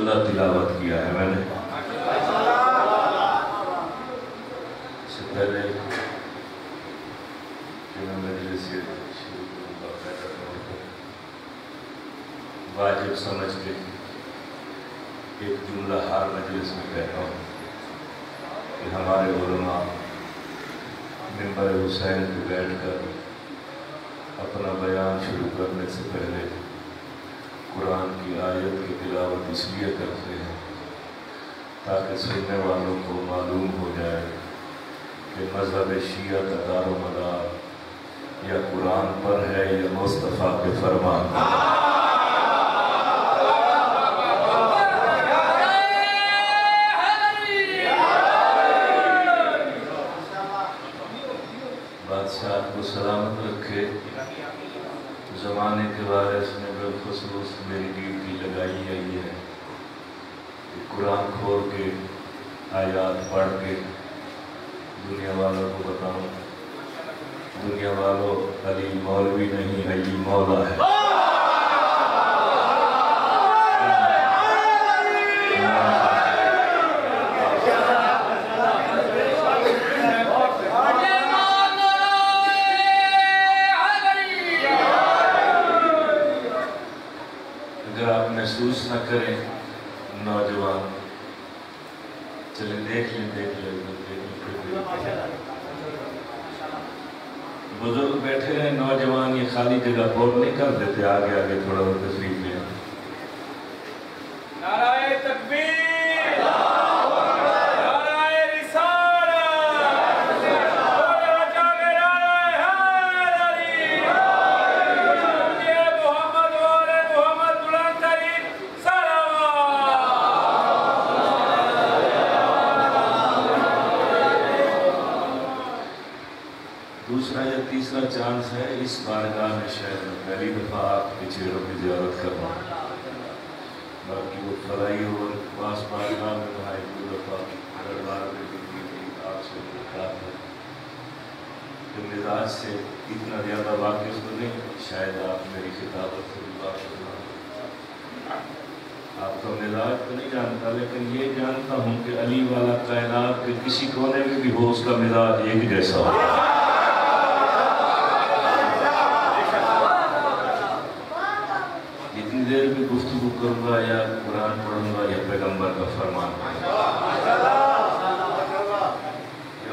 جملہ تلاوت کیا ہے میں نے. اس سے پہلے کہ میں مجلس سے شروع کروں باقاعدہ طور پر واجب سمجھ کے ایک جملہ ہر مجلس میں کہتا ہوں کہ ہمارے علماء منبر حسین پہ بیٹھ کر اپنا بیان شروع کرنے سے پہلے قرآن کی آیت کی تلاوت اس لیے کرتے ہیں تاکہ سننے والوں کو معلوم ہو جائے کہ مذہب شیعہ کا دار و مدار یا قرآن پر ہے یا مصطفیٰ کے فرمان پر. بادشاہ کو سلامت رکھے. زمانے کے وارث نے بالخصوص میری ڈیوٹی لگائی ہے یہ ہے کہ قرآن کھول کے آیات پڑھ کے دنیا والوں کو بتاؤں. دنیا والوں علی مولوی نہیں علی مولا ہے. اگر آپ محسوس نہ کریں نوجوان چلیں دیکھ لیں بزرگ بیٹھے ہیں نوجوان یہ خالی جگہ بور نہیں کر دیتے آگے آگے تھوڑا اور تشریف لیں. نعرہ تکبیر نعرہ رسالت بولو جامع نعرہ حیدری یہ محمد و آل محمد بلند ترین دوسرا یا تیسرا چانس ہے اس بارگاہ میں شاید میں پہلی دفعہ آپ کے چہروں کی زیارت کر رہا ہوں. باقی وہ فلائی اور پاس بارگاہ میں وہاں ایک دو دفعہ دربار میں بھی کی تھی آپ سے ملاقات ہے. تو مزاج سے اتنا زیادہ واقف تو نہیں شاید آپ میری خطابت سے بھی واقف نہ ہوں. آپ کا مزاج تو نہیں جانتا لیکن یہ جانتا ہوں کہ علی والا کائنات کے کسی کونے میں بھی ہو اس کا مزاج ایک جیسا ہو. جتنی دیر بھی گفتگو کروں گا یا قرآن پڑھوں گا یا پیغمبر کا فرمان پڑھوں گا.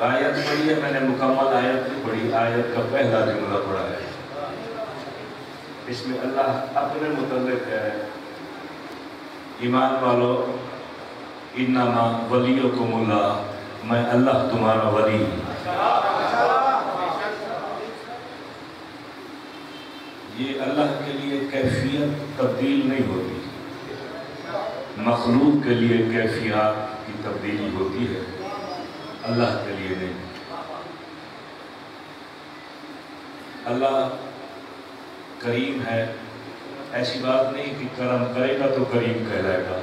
آیت پڑھی ہے میں نے مکمل آیت نہیں پڑھی. آیت کا پہلا جملہ پڑھا ہے. اس میں اللہ اپنے متعلق ہے ایمان والو انما ولیکم اللہ میں اللہ تمہارا ولی ہوں. یہ اللہ کے لیے کیفیت تبدیل نہیں ہوتی. مخلوق کے لیے کیفیات کی تبدیلی ہوتی ہے اللہ کے لیے نہیں. اللہ کریم ہے ایسی بات نہیں کہ کرم کرے گا تو کریم کہلائے گا.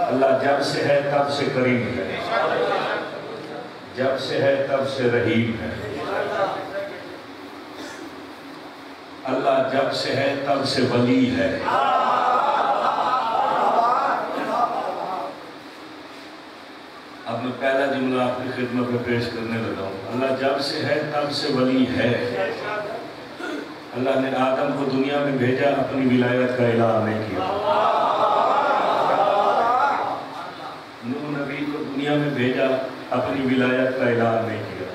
اللہ جب سے ہے تب سے کریم ہے جب سے ہے تب سے رحیم ہے. اللہ جب سے ہے تب سے ولی ہے. اب میں پہلا جملہ آپ کی خدمت میں پیش کرنے لگا ہوں. اللہ جب سے ہے تب سے ولی ہے. اللہ نے آدم کو دنیا میں بھیجا اپنی ولایت کا اعلان نہیں کیا. نوح نبی کو دنیا میں بھیجا اپنی ولایت کا اعلان نہیں کیا.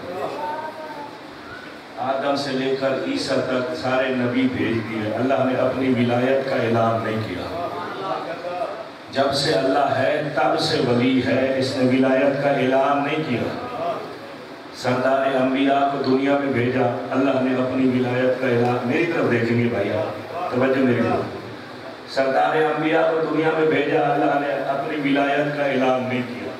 آدم سے لے کر عیسیٰ تک سارے نبی بھیج دیے. اللہ نے اپنی ولایت کا اعلان نہیں کیا. جب سے اللہ ہے تب سے ولی ہے. اس نے ولایت کا اعلان نہیں کیا. سردار انبیاء کو دنیا میں بھیجا اللہ نے اپنی ولایت کا اعلان. میری طرف دیکھیں گے بھائی آپ توجہ میری طرف. سردار انبیاء کو دنیا میں بھیجا اللہ نے اپنی ولایت کا اعلان نہیں کیا.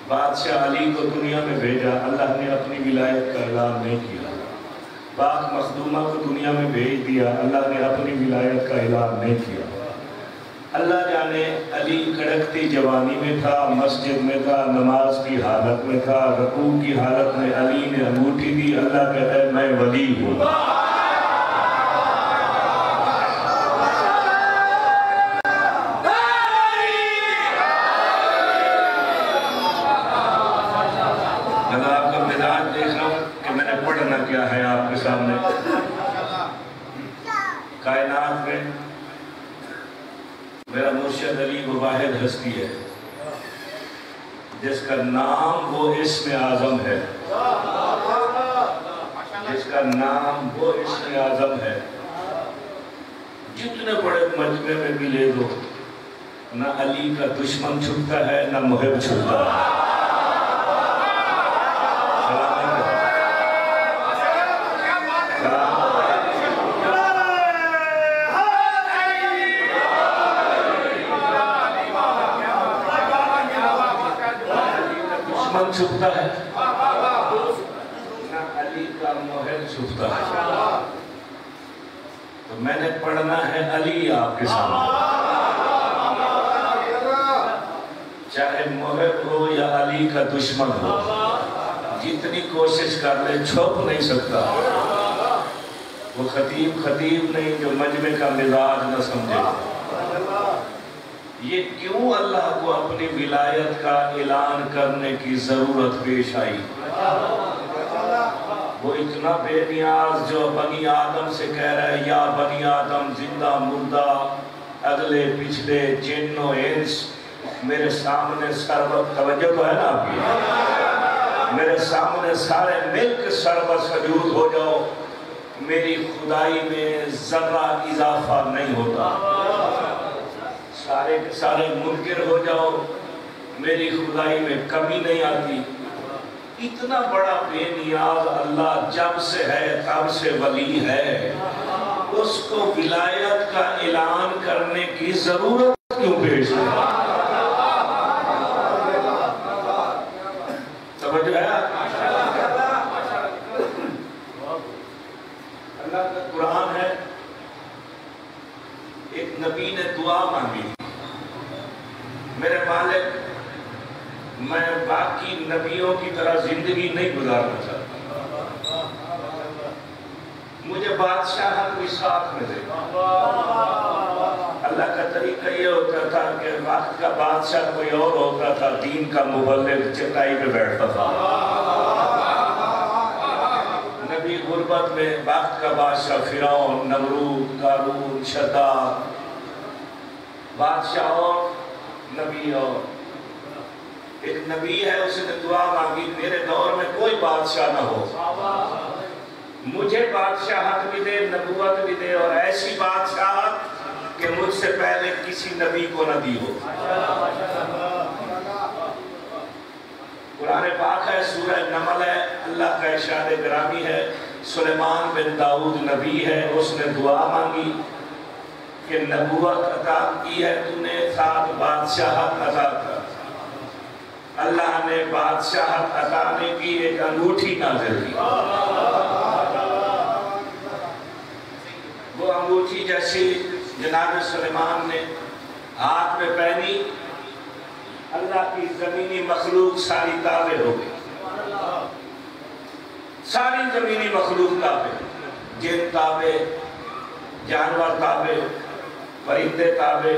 بادشاہ علی کو دنیا میں بھیجا اللہ نے اپنی ولایت کا اعلان نہیں کیا. پاک مخدومہ کو دنیا میں بھیج دیا اللہ نے اپنی ولایت کا اعلان نہیں کیا. اللہ جانے علی کڑکتی جوانی میں تھا مسجد میں تھا نماز کی حالت میں تھا رکوع کی حالت میں علی نے انگوٹھی دی اللہ کہتا ہے میں ولی ہوں. میرا مرشد علی وہ واحد ہستی ہے جس کا نام وہ اسم اعظم ہے، جس کا نام وہ اسم اعظم ہے۔ جتنے بڑے مجمع میں بھی لے دو، نہ علی کا دشمن چھپتا ہے نہ محب چھپتا ہے۔ چھپتا ہے نہ علی کا محب چھپتا ہے۔ تو میں نے پڑھنا ہے علی آپ کے سامنے، چاہے محب ہو یا علی کا دشمن ہو، جتنی کوشش کر لے چھپ نہیں سکتا۔ وہ خطیب نہیں جو مجمع کا مزاج نہ سمجھے۔ یہ کیوں اللہ کو اپنی ولایت کا اعلان کرنے کی ضرورت پیش آئی؟ وہ اتنا بے نیاز جو بنی آدم سے کہہ رہا ہے یا بنی آدم، زندہ مردہ، اگلے پچھلے، جن و انس، میرے سامنے توجہ تو ہے نا آپ کی؟ میرے سامنے سارے مل کے سجود ہو جاؤ، میری خدائی میں ذرہ اضافہ نہیں ہوتا۔ سارے کے سارے منکر ہو جاؤ، میری خدائی میں کمی نہیں آتی۔ اتنا بڑا بے نیاز اللہ جب سے ہے تب سے ولی ہے، اس کو ولایت کا اعلان کرنے کی ضرورت کیوں پیش ہے؟ توجہ ہے؟ اللہ کا قرآن ہے، ایک نبی نے دعا مانگی، میرے مالک میں باقی نبیوں کی طرح زندگی نہیں گزارنا چاہتا، مجھے بادشاہت بھی ساتھ میں دے۔ اللہ کا طریقہ یہ ہوتا تھا کہ وقت کا بادشاہ کوئی اور ہوتا تھا، دین کا مبلغ چٹائی پہ بیٹھتا تھا۔ نبی غربت میں وقت کا بادشاہ فرعون، نمرود، قارون، شداد، بادشاہ اور نبی اور ایک نبی ہے، اس نے دعا مانگی میرے دور میں کوئی بادشاہ نہ ہو، مجھے بادشاہت بھی دے، نبوت بھی دے، اور ایسی بادشاہت کہ مجھ سے پہلے کسی نبی کو نہ دی ہو۔ قرآن پاک ہے، سورہ نمل ہے، اللہ کا ارشاد گرامی ہے، سلیمان بن داؤد نبی ہے، اس نے دعا مانگی کہ نبوت عطا کی ہے تو نے، ساتھ بادشاہت عطا کر۔ اللہ نے بادشاہت عطا نے کی، ایک انگوٹھی نازل کی۔ وہ انگوٹھی جیسی جناب سلیمان نے ہاتھ میں پہنی، اللہ کی زمینی مخلوق ساری تابع ہو گئی، ساری زمینی مخلوق تابع، جن تابع، جانور تابع، پرندے تابع۔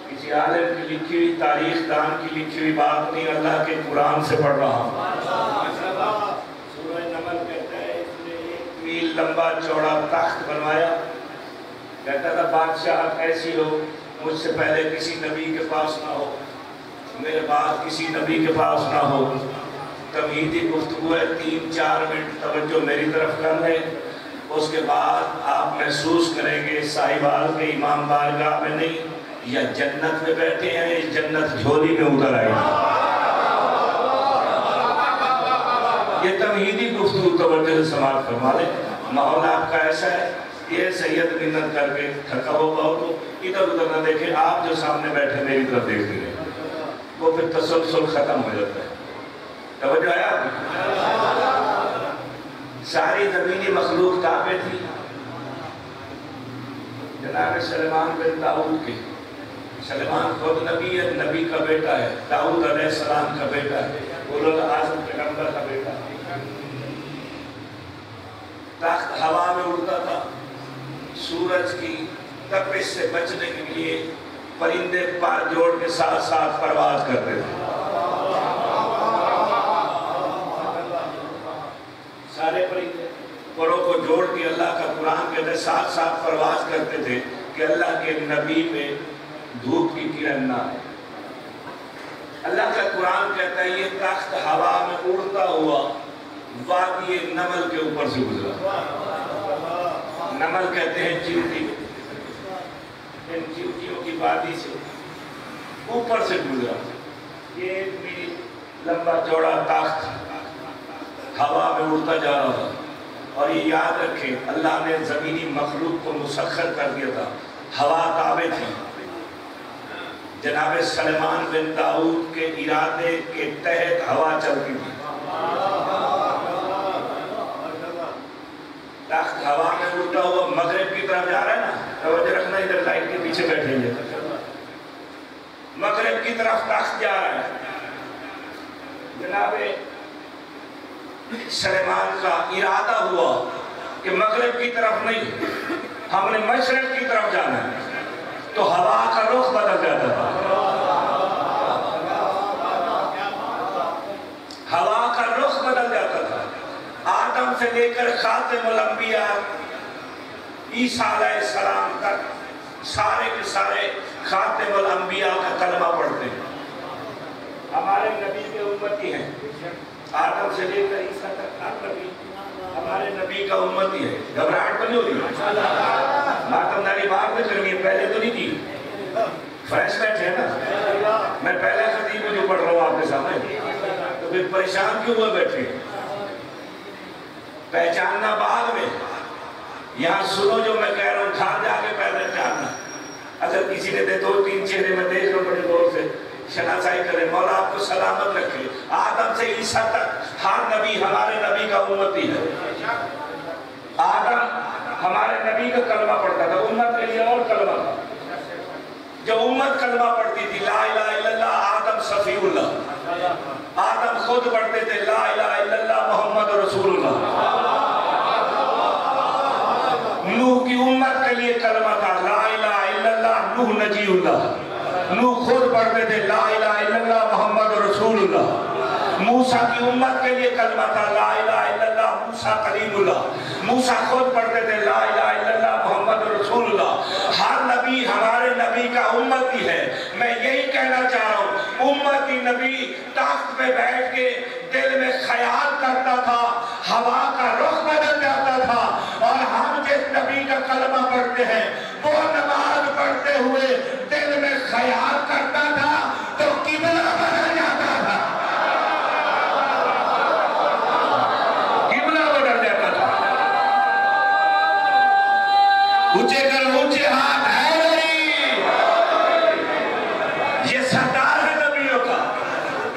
کسی عالم کی لکھی ہوئی، تاریخ دان کی لکھی ہوئی بات نہیں، اللہ کے قرآن سے پڑھ رہا ہوں۔ سورہ نمل کہتا ہے اس نے 1 میل لمبا چوڑا تخت بنوایا، کہتا تھا بادشاہت ایسی ہو مجھ سے پہلے کسی نبی کے پاس نہ ہو، میرے بعد کسی نبی کے پاس نہ ہو۔ تمہیدی گفتگو ہے، 3-4 منٹ توجہ میری طرف کر لیں، اس کے بعد آپ محسوس کریں گے صاحبال کے امام بارگاہ میں نہیں، یا جنت میں بیٹھے ہیں، اس جنت جھولی میں اتر آئی۔ یہ تمہیدی گفتگو توجہ سے سماعت فرما لیں۔ ماحول آپ کا ایسا ہے، یہ سید منت کر کے تھکا ہوگا ہو تو ادھر ادھر نہ دیکھیں، آپ جو سامنے بیٹھے میری طرف دیکھ رہے ہیں، وہ پھر تسلسل ختم ہو جاتا ہے۔ توجہ ہے آپ کی؟ ساری زمینی مخلوق تابع تھی جناب سلیمان بن داؤد کی۔ سلیمان خود نبی ہے، نبی کا بیٹا ہے، داؤد علیہ السلام کا بیٹا ہے، اولو العزم پیغمبر کا بیٹا ہے۔ تخت ہوا میں اڑتا تھا، سورج کی تپش سے بچنے کے لیے پرندے پار جوڑ کے ساتھ ساتھ پرواز کرتے تھے۔ سارے پرندے پروں کو جوڑ کے اللہ کا قرآن کہتے ساتھ ساتھ پرواز کرتے تھے کہ اللہ کے نبی میں دھوپ کی کرن نہ ہے۔ اللہ کا قرآن کہتا ہے یہ تخت ہوا میں اڑتا ہوا وادی نمل کے اوپر سے گزرا۔ نمل کہتے ہیں چیونٹی، ان چیونٹیوں کی وادی سے اوپر سے گزرا۔ یہ ایک بھی لمبا چوڑا تخت ہوا میں اڑتا جا رہا تھا۔ اور یہ یاد رکھیں اللہ نے زمینی مخلوق کو مسخر کر دیا تھا، ہوا تابع تھی۔ جناب سلیمان بن داؤد کے ارادے کے تحت ہوا چلتی تھی۔ تخت ہوا میں اڑتا ہوا مغرب کی طرف جا رہا ہے نا، توجہ رکھنا، ادھر لائٹ کے پیچھے بیٹھیں گے، مغرب کی طرف تخت جا رہا ہے۔ جناب سلیمان کا ارادہ ہوا کہ مغرب کی طرف نہیں، ہم نے مشرق کی طرف جانا ہے، تو ہوا کا رخ بدل جاتا تھا۔ ہوا کا رخ بدل جاتا تھا۔ آدم سے لے کر خاتم الانبیاء عیسیٰ علیہ السلام تک سارے کے سارے خاتم الانبیاء کا کلمہ پڑھتے ہیں۔ ہمارے نبی کے امتی ہیں، آدم سے لے کر عیسیٰ تک ہر نبی ہمارے نبی کا امتی ہے۔ گھبراہٹ تو نہیں ہو رہی؟ ماتمداری بعد میں کرنی ہے، پہلے تو نہیں کی۔ فریش بیٹھ ہے نا، میں پہلا خطیب میں جو پڑھ رہا ہوں آپ کے سامنے، تو پھر پریشان کیوں ہوئے بیٹھے؟ پہچاننا بعد میں، یہاں سنو جو میں کہہ رہا ہوں، گھر جا کے پہچاننا۔ اگر کسی نے دے 2-3 چہرے میں دیکھ لو بڑے غور سے، شناسائی کرے، مولا آپ کو سلامت رکھے۔ آدم سے عیسیٰ تک ہر نبی ہمارے نبی کا امتی ہے۔ آدم ہمارے نبی کا کلمہ پڑھتا تھا، امت کے لیے اور کلمہ تھا۔ جو امت کلمہ پڑھتی تھی لا الہ الا اللہ آدم صفی اللہ، آدم خود پڑھتے تھے لا الہ الا اللہ محمد رسول اللہ۔ نوح کی امت کے لیے کلمہ تھا لا الہ الا اللہ نوح نجی اللہ، نوح خود پڑھتے تھے لا الہ الا اللہ محمد رسول اللہ۔ موسیٰ کی امت کے لیے کلمہ تھا لا الہ الا اللہ موسیٰ کلیم اللہ، موسیٰ خود پڑھتے تھے لا الہ الا اللہ محمد رسول اللہ۔ ہر نبی ہمارے نبی کا امتی ہے۔ میں یہی کہنا چاہ رہا ہوں، امتی نبی تخت پہ بیٹھ کے دل میں خیال کرتا تھا، ہوا کا رخ بدل جاتا تھا، اور ہم جس نبی کا کلمہ پڑھتے ہیں وہ نماز پڑھتے ہوئے دل میں خیال کرتا تھا تو قبلہ بدل جاتا تھا، قبلہ بدل جاتا تھا۔ اونچے کر اونچے ہاتھ حیدری، یہ سردار ہے نبیوں کا،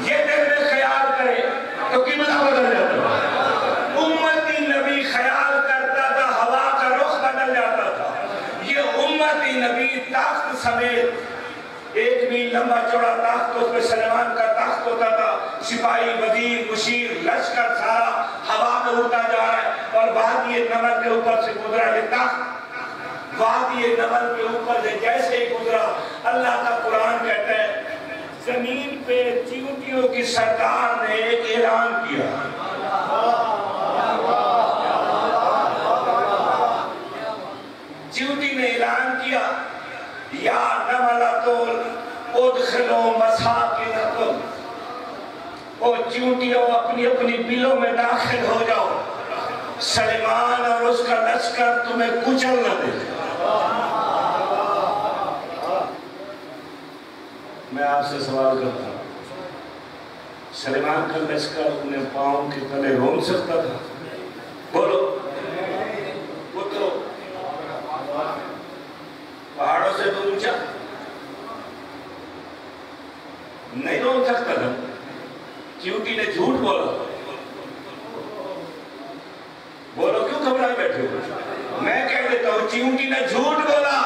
یہ دل میں خیال کرے تو قبلہ بدل جاتا تھا۔ امتی نبی خیال کرتا تھا، ہوا کا رخ بدل جاتا تھا۔ یہ امتی نبی تخت سمیت ایک بھی لمبا چوڑا تخت، اس میں سلیمان کا تخت ہوتا تھا، سپاہی وزیر مشیر لشکر سارا ہوا میں اڑتا جا رہا ہے، اور وادی نمل کے اوپر سے گزرا یہ تخت، وادی نمل کے اوپر سے جیسے ہی گزرا، اللہ کا قرآن کہتا ہے زمین پہ چیونٹیوں کی سردار نے ایک اعلان کیا۔ چیونٹی نے اعلان کیا یا نملتول ادخلو مساکنکم، او چیونٹیوں اپنی اپنی بلوں میں داخل ہو جاؤ، سلیمان اور اس کا لشکر تمہیں کچل نہ دے۔ میں آپ سے سوال کرتا ہوں، سلیمان کا لشکر انہیں پاؤں کے تلے رون سکتا تھا؟ بولو، اترو، پہاڑوں سے تو اونچا نہیں رون سکتا تھا۔ چیونٹی نے جھوٹ بولا، بولو کیوں گھبرائے بیٹھے ہو؟ میں کہہ دیتا ہوں چیونٹی نے جھوٹ بولا،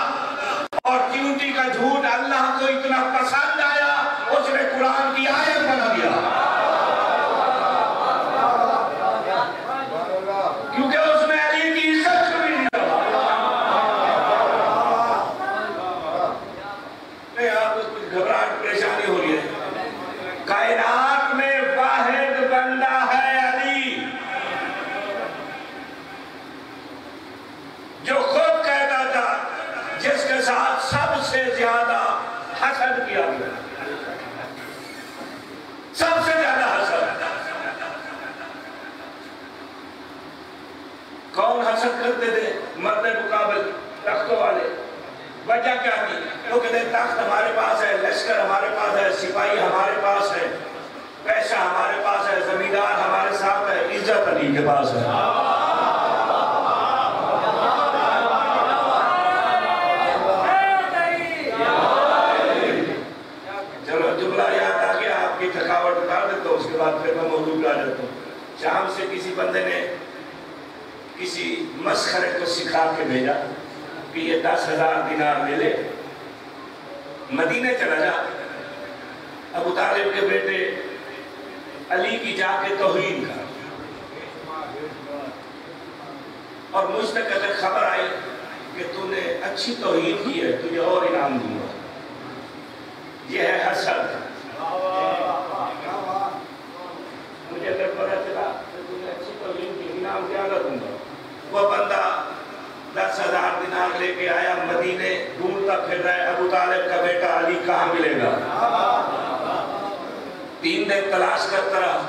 اور چیونٹی کا جھوٹ اللہ کو اتنا پسند آیا اس نے قرآن کی آیت بنا دیا، کیونکہ اس نے علی کی عزت چھوڑی دیا۔ نہیں آپ کو کچھ گھبراہٹ پریشانی ہو رہی ہے؟ کائنات میں واحد بندہ ہے علی، جو خود کہتا تھا جس کے ساتھ سب سے زیادہ حسد کیا گیا، سب سے زیادہ حسد۔ کون حسد کرتے تھے؟ مرد مقابل تختوں والے۔ وجہ کیا تھی؟ وہ کہتے ہیں تخت ہمارے پاس ہے، لشکر ہمارے پاس ہے، سپاہی ہمارے پاس ہے، پیسہ ہمارے پاس ہے، زمیندار ہمارے ساتھ ہے، عزت علی کے پاس ہے۔ چلو جملہ یاد آ گیا، آپ کی تھکاوٹ اتار دیتا ہوں، اس کے بعد پھر میں موضوع پہ آ جاتا ہوں۔ شام سے کسی بندے نے کسی مسخرے کو سکھا کے بھیجا کہ یہ 10,000 دینار لے لے، مدینے چلا جا، ابو طالب کے بیٹے علی کی جا کے توہین کر، اور مجھ تک اگر خبر آئی کہ تو نے اچھی توہین کی ہے، تجھے اور انعام دوں گا۔ یہ ہے حسد۔ مجھے اگر پتا چلا کہ تو نے اچھی توہین کی، انعام زیادہ دوں گا۔ وہ بندہ 10,000 دینار لے کے آیا مدینے، ڈھونڈتا پھر رہا ہے ابو طالب کا بیٹا علی کہاں ملے گا۔ 3 دن تلاش کرتا رہا،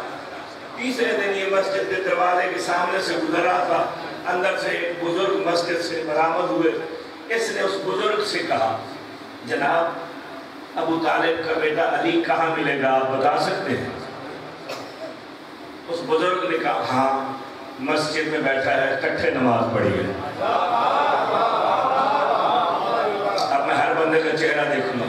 تیسرے دن یہ مسجد کے دروازے کے سامنے سے گزر رہا تھا، اندر سے ایک بزرگ مسجد سے برآمد ہوئے۔ اس نے اس بزرگ سے کہا، جناب ابو طالب کا بیٹا علی کہاں ملے گا، آپ بتا سکتے ہیں؟ اس بزرگ نے کہا، ہاں مسجد میں بیٹھا ہے، اکٹھے نماز پڑھی ہے۔ اب میں ہر بندے کا چہرہ دیکھوں گا۔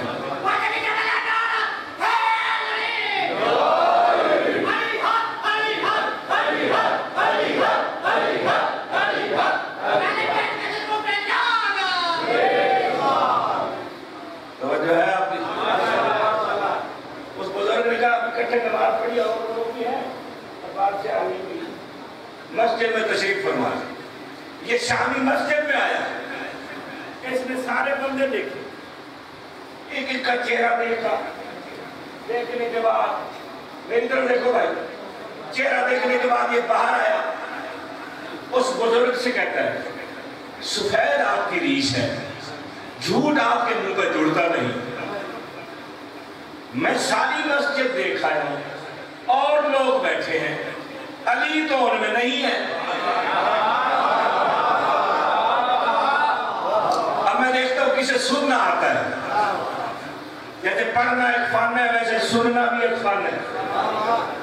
توجہ ہے آپ کی؟ اس بزرگ نے کہا اکٹھے نماز پڑھی اور لوگ بھی ہیں، اور بادشاہ علی بھی مسجد میں تشریف فرما۔ یہ شامی مسجد میں آیا، اس نے سارے بندے دیکھے، ایک ایک کا چہرہ دیکھا، دیکھنے کے بعد میری طرف دیکھو بھائی، چہرہ دیکھنے کے بعد یہ باہر آیا، اس بزرگ سے کہتا ہے، سفید آپ کی ریش ہے، جھوٹ آپ کے منہ پہ جڑتا نہیں، میں ساری مسجد دیکھا ہوں، اور لوگ بیٹھے ہیں، علی تو ان میں نہیں ہے۔ اب میں دیکھتا ہوں کسے سننا آتا ہے، جیسے پڑھنا ایک فن ہے ویسے سننا بھی ایک فن ہے۔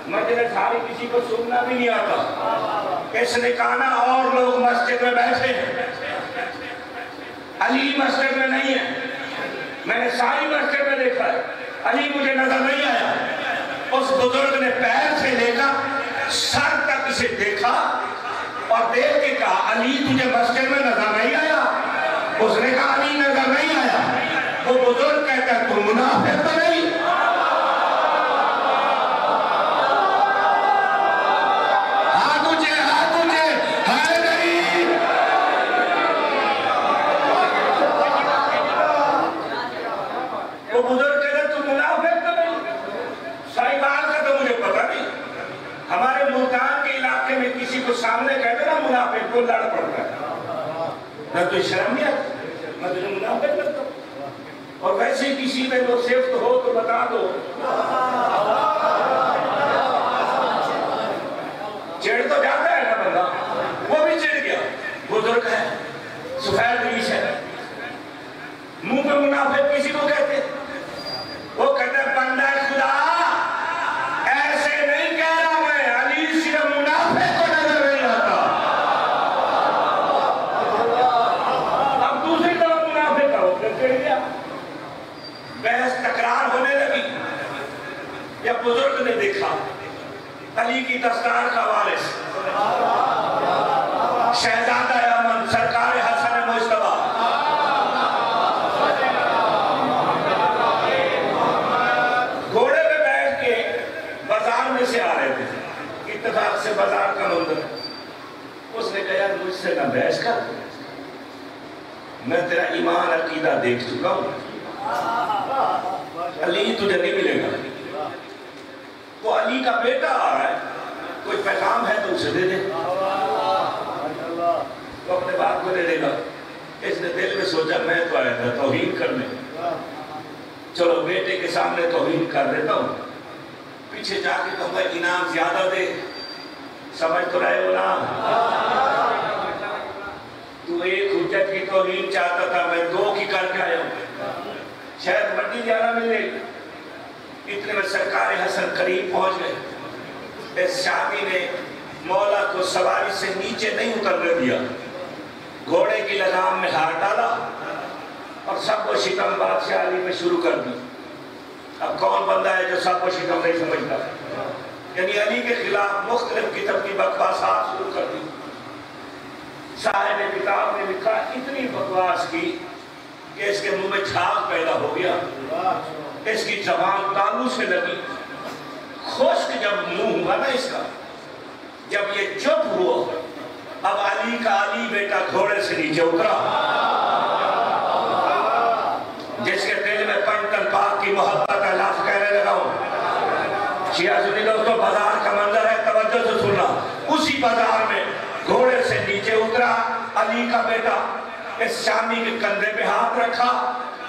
مجھے ساری کسی کو سننا بھی نہیں آتا۔ اس نے کہا نا اور لوگ مسجد میں بیٹھے ہیں، علی مسجد میں نہیں ہے، میں نے ساری مسجد میں دیکھا ہے، علی مجھے نظر نہیں آیا۔ اس بزرگ نے پیر سے لے کر سر تک اسے دیکھا اور دیکھ کے کہا، علی تجھے مسجد میں نظر نہیں آیا؟ اس نے کہا علی نظر نہیں آیا۔ وہ بزرگ کہتا ہے تم منافق تو نہیں؟ وہ بزرگ کہتا ہے تم منافق تو نہیں؟ شاہبال کا تو مجھے پتا نہیں۔ ہمارے ملتان کے علاقے میں کسی کو سامنے کہتے نا منافق، وہ لڑ پڑتا ہے، میں تو شرم نہیں آتی، میں تجھے منافق لگتا ہوں۔ اور ویسے کسی میں وہ صفت ہو تو بتا دو۔ چڑ تو جاتا ہے نا بندہ، وہ بھی چڑ گیا۔ بزرگ ہے، سفید ریش ہے، منہ پہ منافق کسی کو کہتے، وہ کہتے ہیں بندہ خدا ایسے نہیں کہہ رہا میں، علی صرف منافق کو نظر نہیں آتا۔ اب دوسری طرف منافق کا حکم چڑھ گیا، بحث تکرار ہونے لگی۔ یا بزرگ نے دیکھا علی کی دستار کا وارث شہزادہ امن سرکار حسن مجتبی گھوڑے پہ بیٹھ کے بازار میں سے آ رہے تھے، اتفاق سے بازار کا منظر۔ اس نے کہا یار مجھ سے نہ بحث کر، میں تیرا ایمان عقیدہ دیکھ چکا ہوں، علی تجھے نہیں ملے گا۔ وہ علی کا بیٹا آ رہا ہے، کوئی پیغام ہے تو اسے دے دے، وہ اپنے باپ کو دے دے گا۔ اس نے دل میں سوچا میں تو آیا تھا توہین کرنے، چلو بیٹے کے سامنے توہین کر دیتا ہوں، پیچھے جا کے کہوں گا انعام زیادہ دے، سمجھ تو رہے ہو نا؟ تو ایک حجت کی توہین چاہتا تھا، میں 2 کی کر کے آیا ہوں، شاید بڑی زیادہ ملے۔ اتنے میں سرکار حسن قریب پہنچ گئے۔ اس شامی نے مولا کو سواری سے نیچے نہیں اترنے دیا، گھوڑے کی لگام میں ہاتھ ڈالا اور سب کو شکم بادشاہ علی میں شروع کر دی۔ اب کون بندہ ہے جو سب کو شکم نہیں سمجھتا؟ یعنی علی کے خلاف مختلف قسم کی بکواسات شروع کر دی۔ صاحب کتاب نے لکھا اتنی بکواس کی کہ اس کے منہ میں جھاگ پیدا ہو گیا، اس کی زبان تالو سے لگی، خشک جب منہ ہوا نا اس کا، جب یہ چپ ہوا، اب علی کا علی بیٹا گھوڑے سے نیچے اترا، جس کے دل میں پنجتن پاک کی محبت ہے، لفظ کہنے لگا ہوں۔ شیعہ سنی دوستو، بازار کا منظر ہے، توجہ سے سننا۔ اسی بازار میں گھوڑے سے نیچے اترا علی کا بیٹا، اس شامی کے کندھے پہ ہاتھ رکھا،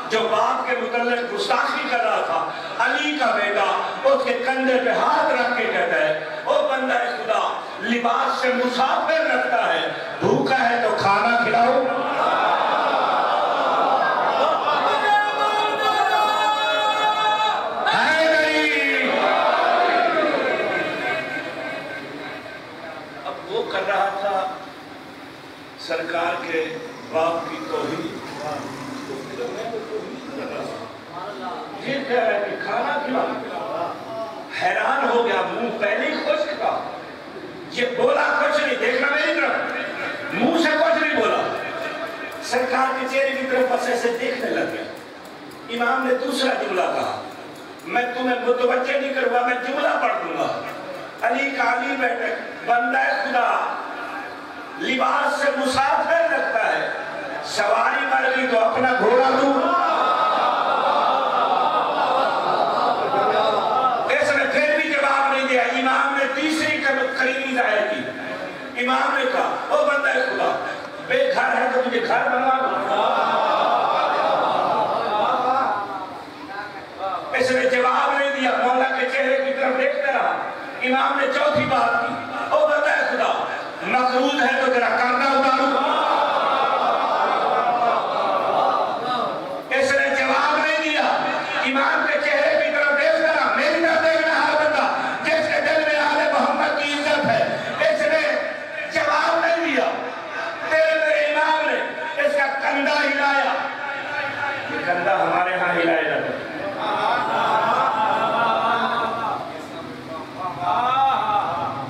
جو باپ کے متعلق گستاخی کر رہا تھا، علی کا بیٹا اس کے کندھے پہ ہاتھ رکھ کے کہتا ہے، او بندہ خدا، لباس سے مسافر رکھتا ہے، بھوکا ہے تو کھانا کھلاؤ۔ اب وہ کر رہا تھا سرکار کے باپ کی توہین، یہ کہہ رہا ہے کہ کھانا کھلاؤ۔ حیران ہو گیا، منہ پہلے ہی خشک تھا، یہ بولا کچھ نہیں، دیکھنا میری طرف، منہ سے کچھ نہیں بولا، سرکار کے چہرے کی طرف بس ایسے دیکھنے لگ گیا۔ امام نے دوسرا جملہ کہا، میں تمہیں متوجہ نہیں کروں گا، میں جملہ پڑھ دوں گا۔ علی کا علی بیٹا، بندہ خدا، لباس سے مسافر رکھتا ہے، سواری مر گئی تو اپنا گھوڑا دوں۔ اس نے پھر بھی جواب نہیں دیا۔ امام نے تیسری قریبی ظاہر کی، امام نے کہا، او بندہ خدا، بے گھر ہے تو مجھے گھر بنوا دو۔ اس نے جواب نہیں دیا، مولا کے چہرے کی طرف دیکھتے رہا۔ امام نے چوتھی بات کی، او بندہ خدا، مقروض ہے تو تیرا قرضہ اتارو۔ اس نے جواب نہیں دیا، امام کے چہرے کی طرف دیکھتا رہا، میری طرف دیکھنا ہر بندہ جس کے دل میں آل محمد کی عزت ہے۔ اس نے جواب نہیں دیا، میرے امام نے اس کا کندھا ہلایا، یہ کندھا ہمارے ہاں ہلایا جاتا ہے،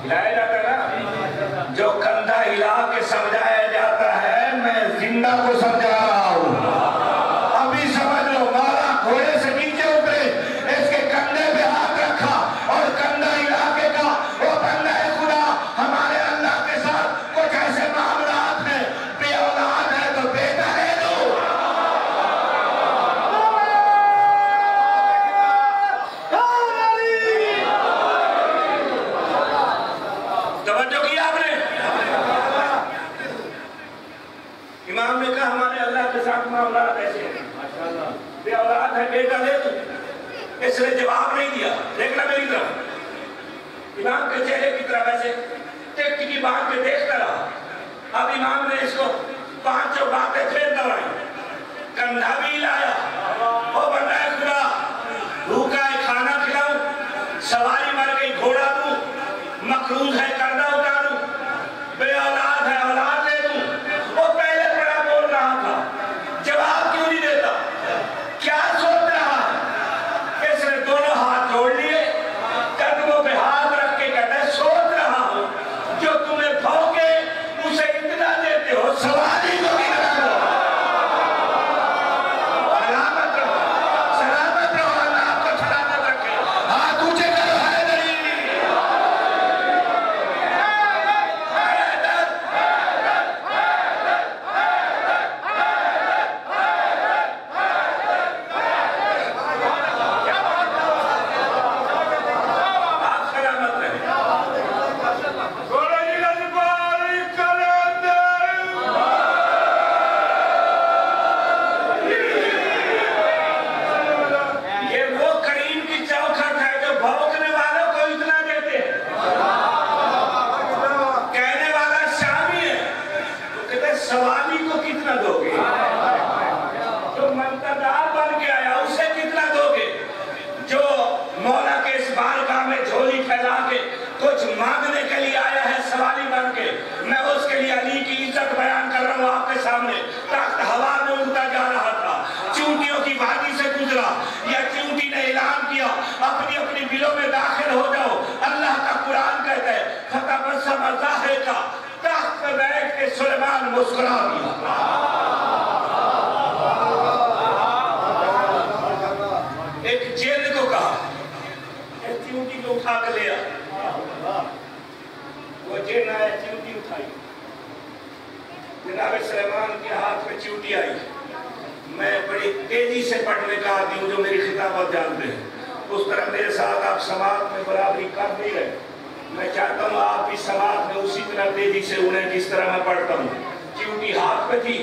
ہلایا جاتا ہے نا، جو کندھا ہلا کے سمجھایا جاتا ہے، میں زندہ کو سمجھا رہا ہوں۔ ابھی سمجھ لو، مولا گھوڑے سے نیچے اترے، اس کے کندھے پہ ہاتھ رکھا اور کندھا ہلا کے کہا، وہ بندہ خدا، ہمارے اللہ کے ساتھ کچھ ایسے معاملات ہیں، بے اولاد ہے تو بیٹا ہے دو۔ توجہ کی آپ نے؟ امام نے کہا ہمارے اللہ کے ساتھ معاملات ایسے ہیں، بے اولاد ہے بیٹا دے دو۔ اس نے جواب نہیں دیا، دیکھنا میری طرف، امام کے چہرے کی طرف ایسے ٹک ٹکی باندھ کے دیکھتا رہا۔ اب امام نے اس کو 5 باتیں پھر دہرائی، کندھا بھی لایا، او بندہ خدا، بھوکا ہے کھانا کھلاؤں، سواری مر گئی گھوڑا دوں، مقروض ہے قرضہ اتاروں، بے اولاد ہے اولاد دے دوں۔ وہ پہلے بڑا بول رہا تھا، جواب کیوں نہیں دیتا؟ کیا سوچ رہا ہے؟ اس نے دونوں ہاتھ جوڑ لیے، قدموں پہ ہاتھ رکھ کے کہتا ہے، سوچ رہا ہوں جو تمہیں بھوکے اسے اتنا دیتے ہو، سواری کو بھی رکھ لو۔ علامت رکھو، مسکرا دیا. ایک جیل کو کہا چیونٹی کو اٹھا کے لیا. وہ جیل آیا, چیونٹی اٹھائی. جناب سلیمان کے ہاتھ میں چیونٹی آئی. میں بڑی تیزی سے پڑھنے کا آدمی ہوں جو میری خطابت جانتے ہیں. اس طرح میرے ساتھ آپ سماعت میں برابری کر نہیں رہے. میں چاہتا ہوں آپ بھی سماعت میں اسی طرح تیزی سے انہیں جس طرح میں پڑھتا ہوں. چیونٹی ہاتھ پہ تھی.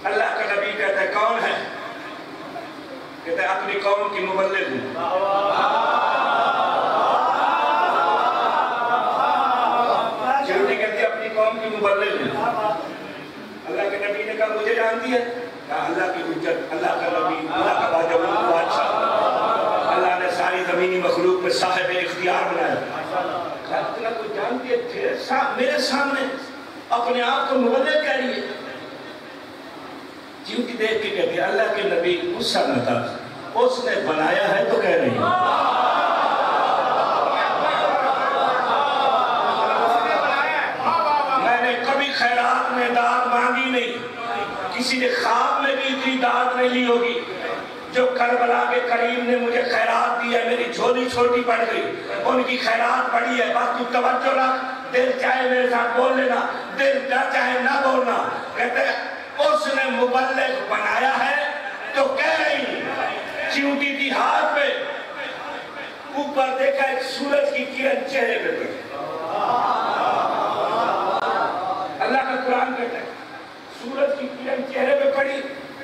اللہ کا نبی کہتا ہے کون ہے؟ کہتا ہے اپنی قوم کی مبلغ ہوں. چیونٹی کہتی ہے اپنی قوم کی مبلغ ہوں. اللہ کے نبی نے کہا مجھے جانتی ہے؟ کہا اللہ کی حجت, اللہ کا نبی, اللہ کا بادشاہ, اللہ نے ساری زمینی مخلوق میں صاحب اختیار بنایا. کہا اتنا تو جانتی ہے, میرے سامنے اپنے آپ کو مبلغ کہہ رہی ہے. چیونٹی دیکھ کے کہتی ہے اللہ کے نبی غصہ نہ تھا, اس نے بنایا ہے تو کہہ رہی ہے. میں نے کبھی خیرات میں داد مانگی نہیں. کسی نے خواب میں بھی اتنی داد نہیں لی ہوگی جو کربلا کے کریم نے مجھے خیرات دی ہے. میری جھولی چھوٹی پڑ گئی, ان کی خیرات پڑی ہے. بس تو توجہ رکھ, دل چاہے میرے ساتھ بول لینا, دل نہ چاہے نہ بولنا. کہتے ہیں اس نے مبلغ بنایا ہے تو کہہ رہی. چیونٹی تھی ہاتھ پہ, اوپر دیکھا ایک سورج کی کرن چہرے پہ پڑی. اللہ کا قرآن کہتا ہے سورج کی کرن چہرے پہ پڑی,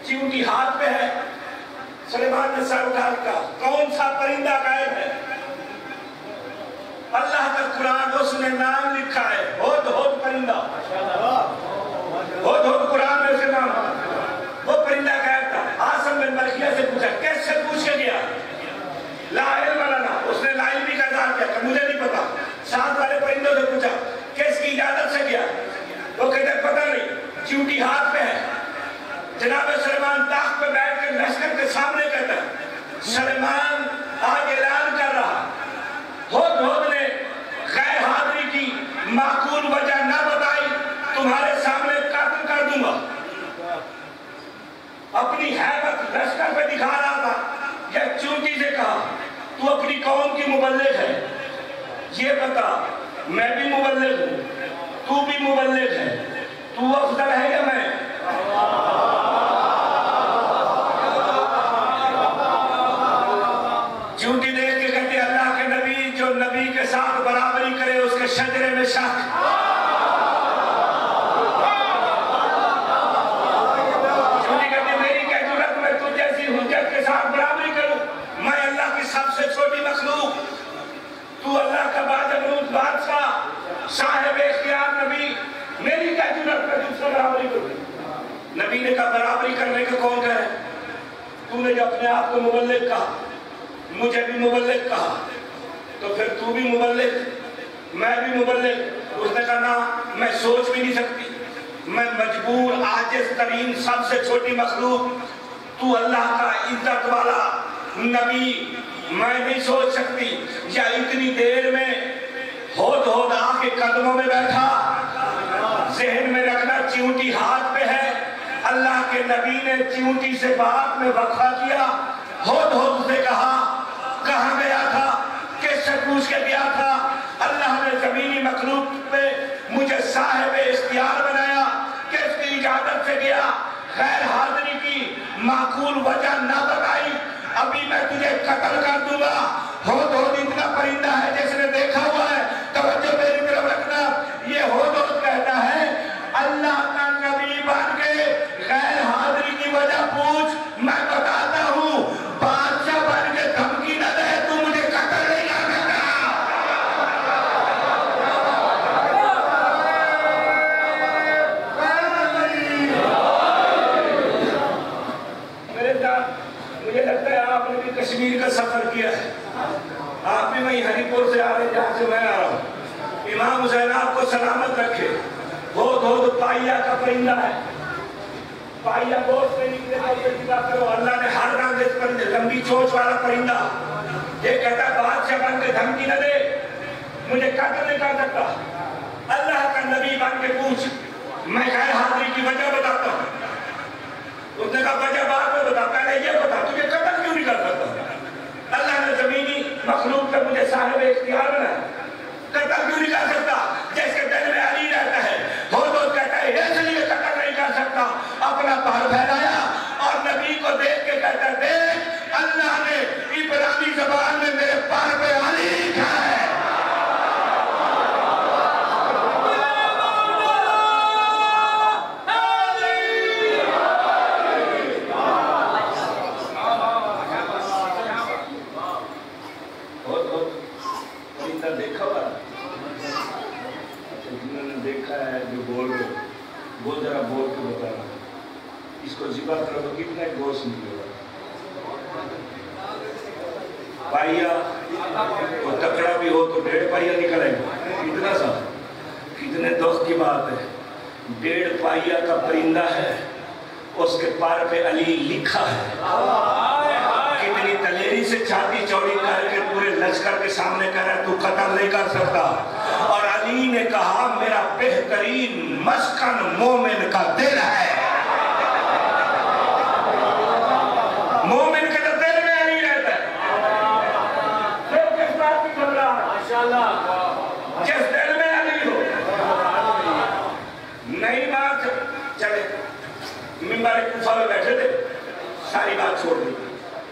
چیونٹی ہاتھ پہ ہے. سلیمان نے سر اٹھا کہا کون سا پرندہ غائب ہے؟ اللہ کا قرآن اس نے نام لکھا ہے, ہود ہود پرندہ. ہود ہود قرآن میں سے نام, وہ پرندہ غائب تھا. عاصم بن برقیہ سے پوچھا, کیسے پوچھ کے گیا؟ لا علم لنا, اس نے لا علمی کا اظہار کیا کہ مجھے نہیں پتا. ساتھ والے پرندوں سے پوچھا کس کی اجازت سے گیا؟ وہ کہتے ہیں پتہ نہیں, چیونٹی ہاتھ پہ ہے. جناب سلیمان تخت پہ بیٹھ کے لشکر کے سامنے کہتا ہے سلیمان آج اعلان کر رہا, ہود ہود نے غیر حاضری کی معقول وجہ نہ بتائی, تمہارے سامنے قتل کر دوں گا. اپنی حیبت لشکر پہ دکھا رہا تھا. یا چیونٹی سے کہا تو اپنی قوم کی مبلغ ہے, یہ بتا میں بھی مبلغ ہوں, تو بھی مبلغ ہے, تو افضل ہے یا میں؟ چیونٹی دیکھ کے کہتے اللہ کے نبی جو نبی کے ساتھ برابری کرے اس کے شجرے میں شک. چیونٹی کہتے میری کیا ضرورت, میں تو جیسی حجت کے ساتھ برابری کروں؟ میں اللہ کی سب سے چھوٹی مخلوق, تو اللہ کا باجبروت بادشاہ, صاحب اختیار نبی, میری کیا ضرورت ہے تجھ سے برابری کروں؟ نبی نے کہا برابری کرنے کا کون کہے؟ تو نے جو اپنے آپ کو مبلغ کہا, مجھے بھی مبلغ کہا, تو پھر تو بھی مبلغ, میں بھی مبلغ. اس نے کہا نا, میں سوچ بھی نہیں سکتی, میں مجبور, عاجز ترین سب سے چھوٹی مخلوق, تو اللہ کا عزت والا نبی, میں نہیں سوچ سکتی. یا اتنی دیر میں ہود ہود آ کے قدموں میں بیٹھا. ذہن میں رکھنا چیونٹی ہاتھ پہ ہے. اللہ کے نبی نے چیونٹی سے بات میں وقفہ کیا. ہود ہود سے کہا کہاں گیا تھا, کس سے پوچھ کے گیا تھا؟ اللہ نے زمینی مخلوق پہ مجھے صاحب اختیار بنایا, کس کی اجازت سے گیا؟ غیر حاضری کی معقول وجہ نہ بتائی, ابھی میں تجھے قتل کر دوں گا. ہود ہود اتنا پرندہ ہے جس نے دیکھا ہوا ہے, توجہ میری طرف رکھنا. یہ ہود ہود کہتا ہے اللہ کا نبی بن کے غیر حاضری کی وجہ پوچھ, میں بتاتا ہوں. بادشاہ بن کے دھمکی نہ دے, تو مجھے قتل نہیں کر سکتا. میرے ساتھ مجھے لگتا ہے آپ نے بھی کشمیر کا سفر کیا ہے. آپ بھی وہیں ہری پور سے آ رہے جہاں سے میں آ رہا ہوں. امام حسین آپ کو سلامت رکھے. ہود ہود پائیا کا پرندہ ہے. پائیا گوشت سے نکلے کرو. اللہ نے ہر رنگ اس پرندے, لمبی چونچ والا پرندہ, یہ کہتا ہے بادشاہ بن کے دھمکی نہ دے, مجھے قتل نہیں کر سکتا. اللہ کا نبی بن کے پوچھ, میں غیر حاضری کی وجہ بتاتا ہوں. اس نے کہا وجہ بعد میں بتا، پہلے یہ بتا تجھے قتل کیوں نہیں کر سکتا؟ اللہ نے زمینی مخلوق سے مجھے صاحب اختیار بنایا، قتل کیوں نہیں کر سکتا؟ جس کے دل میں علی رہتا ہے ہو کہتا ہے اس لیے قتل نہیں کر سکتا. اپنا پر پھیلایا اور نبی کو دیکھ کے کہتا ہے دیکھ اللہ نے عبرانی زبان میں میرے پر پہ علی لکھا ہے. دیکھا ہوا جنہوں نے دیکھا ہے جو بول رہے وہ ذرا بول کے بتانا اس کو ذبح کرو تو کتنا گوشت نکلے گا. پائیا وہ تکڑا بھی ہو تو 1.5 پائیا نکلے گا. اتنا سا کتنے دکھ کی بات ہے. 1.5 پائیا کا پرندہ ہے اس کے پار پہ علی لکھا ہے. کتنی دلیری سے چھاتی چوڑی کر کے پورے لشکر کے سامنے کہہ رہا ہے تو قتل نہیں کر سکتا. اور علی نے کہا میرا بہترین مسکن مومن کا دل ہے. مومن کے دل میں علی رہتا ہے. پھر کس بات کی گھبراہٹ؟ ماشاءاللہ جس دل میں علی ہو نہیں بات چلے. منبر کوفہ میں بیٹھے تھے ساری بات چھوڑ دی.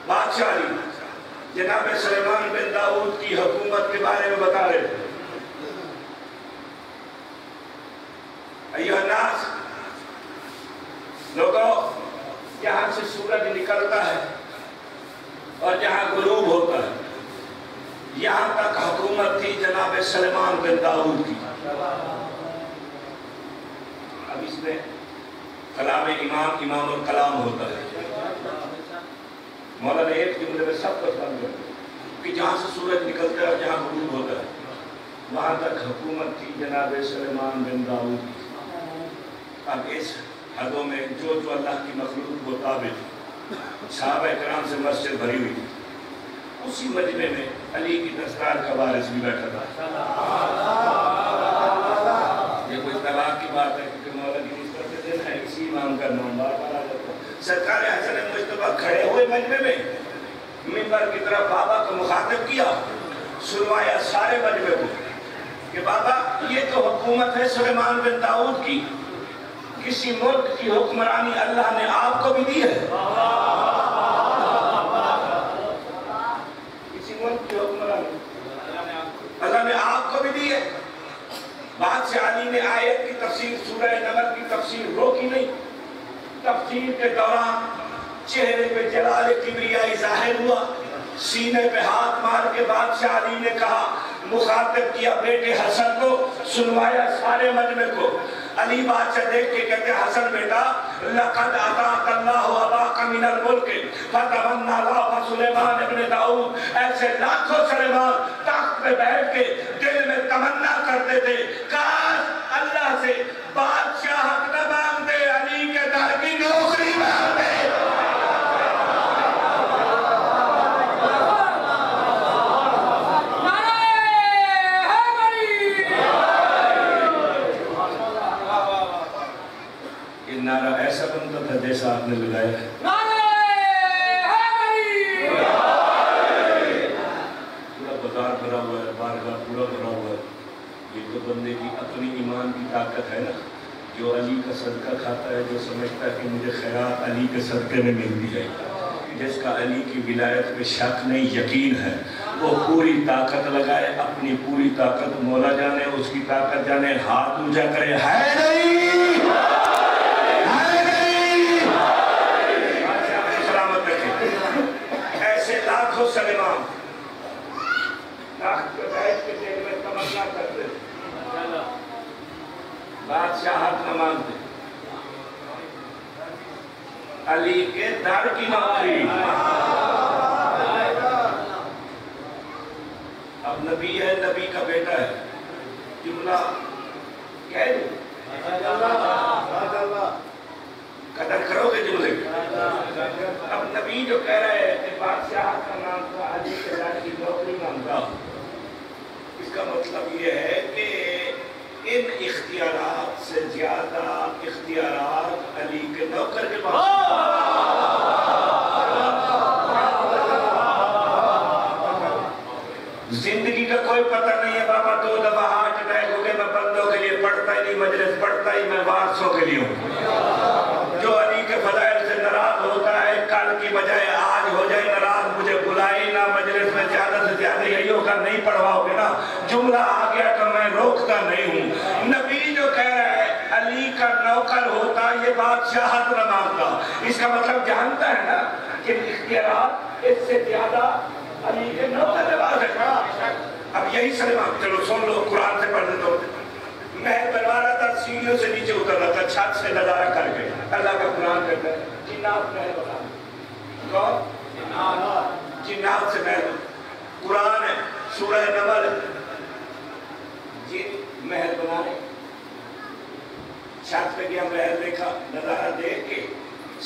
بادشاہ علی جناب سلیمان بن داؤد کی حکومت کے بارے میں بتا رہے تھے. ایھا الناس لوگوں جہاں سے سورج نکلتا ہے اور جہاں غروب ہوتا ہے یہاں تک حکومت تھی جناب سلیمان بن داؤد کی. اب اس میں کلام امام الکلام ہوتا ہے. مولا نے ایک جملے میں سب کچھ بند کر دیا کہ جہاں سے سورج نکلتا ہے اور جہاں غروب ہوتا ہے وہاں تک حکومت تھی جناب سلیمان بن داؤد کی. اب اس حدوں میں جو اللہ کی مخلوق کو تابع تھی صحابہ کرام سے مسجد بھری ہوئی تھی. اسی مجمع میں علی کی دستار کا وارث بھی بیٹھا تھا. یہ کوئی طلاق کی بات ہے کیونکہ مولا کی نسبت سے دن ہے اسی امام کا نام بار بار آ جاتا ہے. سرکار حسن مجتبیٰ کھڑے ہوئے مجمع میں منبر کی طرف بابا کو مخاطب کیا سنوایا سارے مجمع کو کہ بابا یہ تو حکومت ہے سلیمان بن داؤد کی. کسی ملک کی حکمرانی اللہ نے آپ کو بھی دی ہے. کسی ملک کی حکمرانی اللہ نے آپ کو بھی دی ہے. بادشاہ علی نے آیت کی تفسیر سورہ نمل کی تفسیر روکی نہیں. تفسیر کے دوران چہرے پہ جلال کبریائی ظاہر ہوا. سینے پہ ہاتھ مار کے بادشاہ علی نے کہا مخاطب کیا بیٹے حسن کو سنوایا سارے مجمع کو. علی بادشاہ دیکھ کے کہتے ہیں حسن بیٹا لقد اعطاک اللہ اباک من الملک فتمنى الله سلیمان ابن داؤد. ایسے لاکھوں سلیمان تخت پہ بیٹھ کے دل میں تمنا کرتے تھے کاش اللہ سے بادشاہ حق نہ مانگتے علی کے در کی نوکری مانگتے. نعرہ ایسا بنتا تھا جیسا آپ نے لگایا ہے. پورا بازار بھرا ہوا ہے, بارگاہ پورا بھرا ہوا ہے. یہ تو بندے کی اپنی ایمان کی طاقت ہے نا. جو علی کا صدقہ کھاتا ہے, جو سمجھتا ہے کہ مجھے خیرات علی کے صدقے میں ملتی ہے, جس کا علی کی ولایت پہ شک نہیں یقین ہے, وہ پوری طاقت لگائے, اپنی پوری طاقت مولا جانے, اس کی طاقت جانے, ہاتھ اونچا کرے ہے نہیں لاکھوں سلیمان تخت پہ بیٹھ کے دل میں تمنا کرتے بادشاہت نہ مانگتے. علی کے در کی نوکری. اب نبی ہے, نبی کا بیٹا ہے, جملہ کہہ دو قدر کرو گے جملے کی. اب نبی جو کہہ رہے ہیں کہ بادشاہ کا نام تھا علی کے در کی نوکری مانگا, اس کا مطلب یہ ہے کہ ان اختیارات سے زیادہ اختیارات علی کے نوکر کے پاس. زندگی کا کوئی پتہ نہیں ہے. بابا 2 دفعہ ہارٹ اٹیک ہو گئے, میں بندوں کے لیے پڑھتا ہی نہیں, مجلس پڑھتا ہی میں وارثوں کے لیے ہوں. جو علی کے فضائل سے ناراض ہوتا ہے کل کی بجائے آج ہو جائے ناراض, مجھے بلائی نہ مجلس میں زیادہ سے زیادہ یہی ہوگا, نہیں پڑھواؤ گے نا, جملہ آ گیا تو میں روکتا نہیں ہوں. نبی جو کہہ رہا ہے علی کا نوکر ہوتا یہ بادشاہت نہ مانتا, اس کا مطلب جانتا ہے نا کہ اختیارات اس سے زیادہ علی کے نوکر کے پاس ہے. اب یہی سلمان, چلو سن لو, قرآن سے پڑھ دیتا ہوں. میں بنوا رہا تھا, سیڑھیوں سے نیچے اتر رہا تھا, چھت سے نظارہ کر کے. اللہ کا قرآن کہتا ہے جنات محل بنا. کون؟ جنات سے محل. قرآن ہے, سورہ نمل. جن محل بنانے, چھت پہ گیا, محل دیکھا, نظارہ دیکھ کے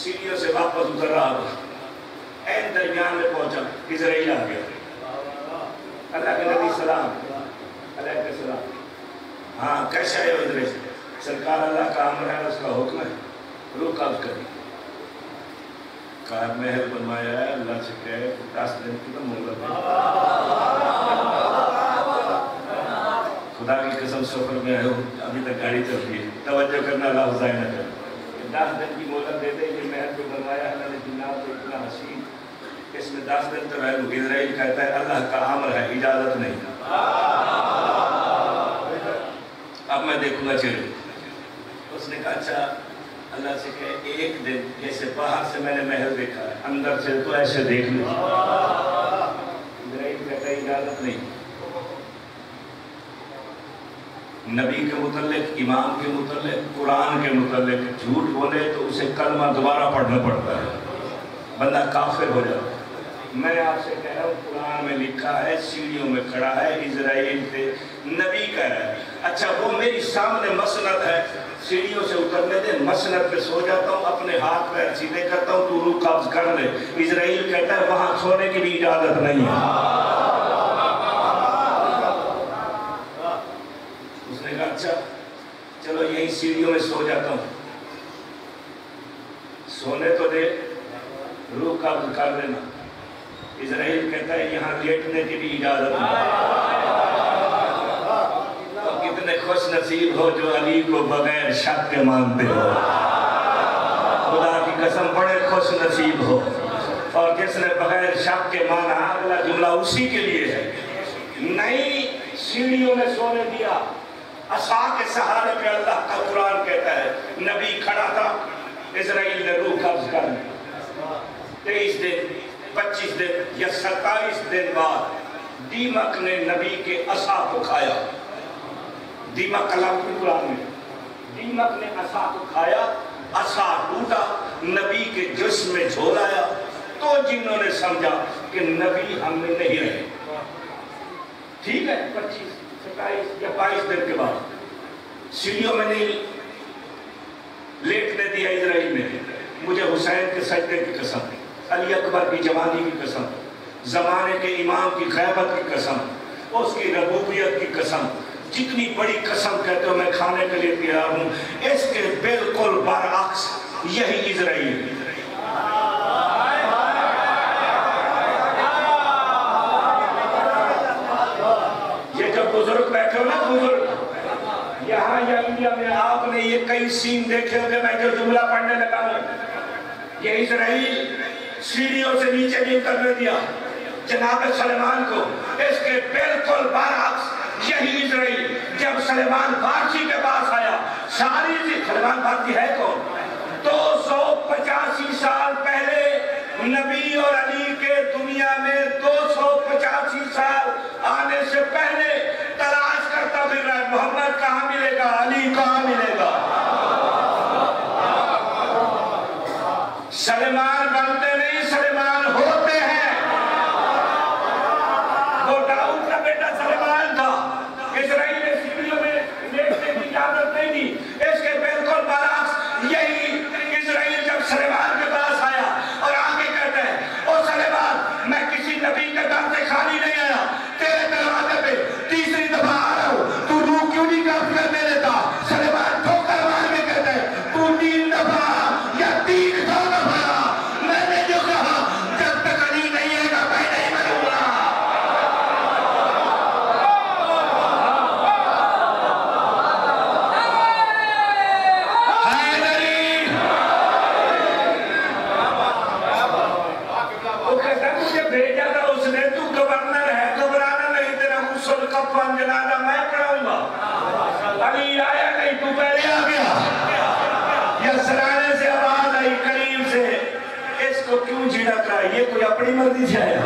سیڑھیوں سے واپس اتر رہا تھا. این درمیان میں پہنچا, اسرائیل آ گیا. اللہ کے نبی سلام علیہ السلام. ہاں کیسے آئے ہو ادھر سے؟ سرکار اللہ کا امر ہے, اس کا حکم ہے, روح قبض کری. کار محل بنوایا ہے, اللہ سے کہے 10 دن کی تو مہلت ہے. خدا کی قسم سفر میں آئے ہو, ابھی تک گاڑی چل رہی ہے, توجہ کرنا, اللہ ضائع نہ کرنا. 10 دن کی مہلت دے دے. یہ محل جو بنوایا ہے اللہ نے جنات کو اتنا حسین, اس میں 10 دن تو رہ لو. اسرائیل کہتا ہے اللہ کا امر ہے, اجازت نہیں. اب میں دیکھوں گا چلو. اس نے کہا اچھا اللہ سے کہ 1 دن, جیسے باہر سے میں نے محل دیکھا ہے, اندر سے تو ایسے دیکھ لوں. اسرائیل کہتا ہے اجازت نہیں. نبی کے متعلق, امام کے متعلق, قرآن کے متعلق جھوٹ بولے تو اسے کلمہ دوبارہ پڑھنا پڑتا ہے, بندہ کافر ہو جاتا ہے. میں آپ سے کہہ رہا ہوں قرآن میں لکھا ہے, سیڑھیوں میں کھڑا ہے اسرائیل سے, نبی کہہ رہا ہے. اچھا وہ میری سامنے مسند ہے, سیڑھیوں سے اترنے دے, مسند پہ سو جاتا ہوں, اپنے ہاتھ پیر سیدھے کرتا ہوں, تو روح قبض کر لے. اسرائیل کہتا ہے وہاں سونے کی بھی اجازت نہیں ہے. اس نے کہا اچھا چلو یہی سیڑھیوں میں سو جاتا ہوں, سونے تو دے, روح قبض کر لینا. اسرائیل کہتا ہے یہاں لیٹنے کی بھی اجازت نہیں. تو کتنے خوش نصیب ہو جو علی کو بغیر شک کے مانتے ہو. خدا کی قسم بڑے خوش نصیب ہو. اور جس نے بغیر شک کے مانا, اگلا جملہ اسی کے لیے ہے. نہیں سیڑھیوں میں سونے دیا, عصا کے سہارے پہ. اللہ کا قرآن کہتا ہے نبی کھڑا تھا, اسرائیل نے روح قبض کر لی. 23 دن 25 دن یا 27 دن بعد دیمک نے نبی کے عصا کو کھایا. دیمک کلام کی قرآن میں, دیمک نے عصا کو کھایا, عصا ٹوٹا, نبی کے جسم میں جھول آیا. تو جنہوں نے سمجھا کہ نبی ہم میں نہیں رہے. ٹھیک ہے, 25 27 یا 22 دن کے بعد سیڑھیوں میں نہیں لیٹنے دیا اسرائیل نے. مجھے حسین کے سجدے کی قسم, علی اکبر کی جوانی کی قسم, زمانے کے امام کی غیبت کی قسم, اس کی ربوبیت کی قسم, جتنی بڑی قسم کہتے ہو میں کھانے کے لیے تیار ہوں. اس کے بالکل برعکس یہی اسرائیل. یہ جب بزرگ بیٹھے ہو نا, بزرگ یہاں یا انڈیا میں, آپ نے یہ کئی سین دیکھے ہوگے. میں جو جملہ پڑھنے لگا ہوں, یہ اسرائیل سیڑھیوں سے نیچے نہیں اترنے دیا جناب سلیمان کو. اس کے بالکل برعکس یہی اسرائیل جب سلیمان فارسی کے پاس آیا, ساری سلیمان فارسی ہے کون؟ 285 سال پہلے نبی اور علی کے دنیا میں 285 سال آنے سے پہلے تلاش کرتا پھر رہا ہے محمد کہاں ملے گا, علی کہاں ملے گا. سلیمان بنتے نہیں, سلیمان ہوتے ہیں. وہ داؤد کا بیٹا سلیمان تھا. اسرائیل نے سیڑھیوں میں لیٹنے کی اجازت نہیں دی. اس کے بالکل برعکس یہی اسرائیل جب سلیمان کے پاس آیا اور آگے کہتے ہیں او سلیمان میں کسی نبی کے دم سے خالی نہیں آیا, تیرے دروازے پہ تیسری دفعہ آ رہا ہوں, تو روح کیوں نہیں قبض کر میرے جنازہ میں پڑھاؤں گا۔ علی آیا نہیں، تو پہلے آ گیا۔ یہ سرانے سے آواز آئی قریب سے، اس کو کیوں جھڑک رہا ہے؟ یہ کوئی اپنی مرضی سے آیا؟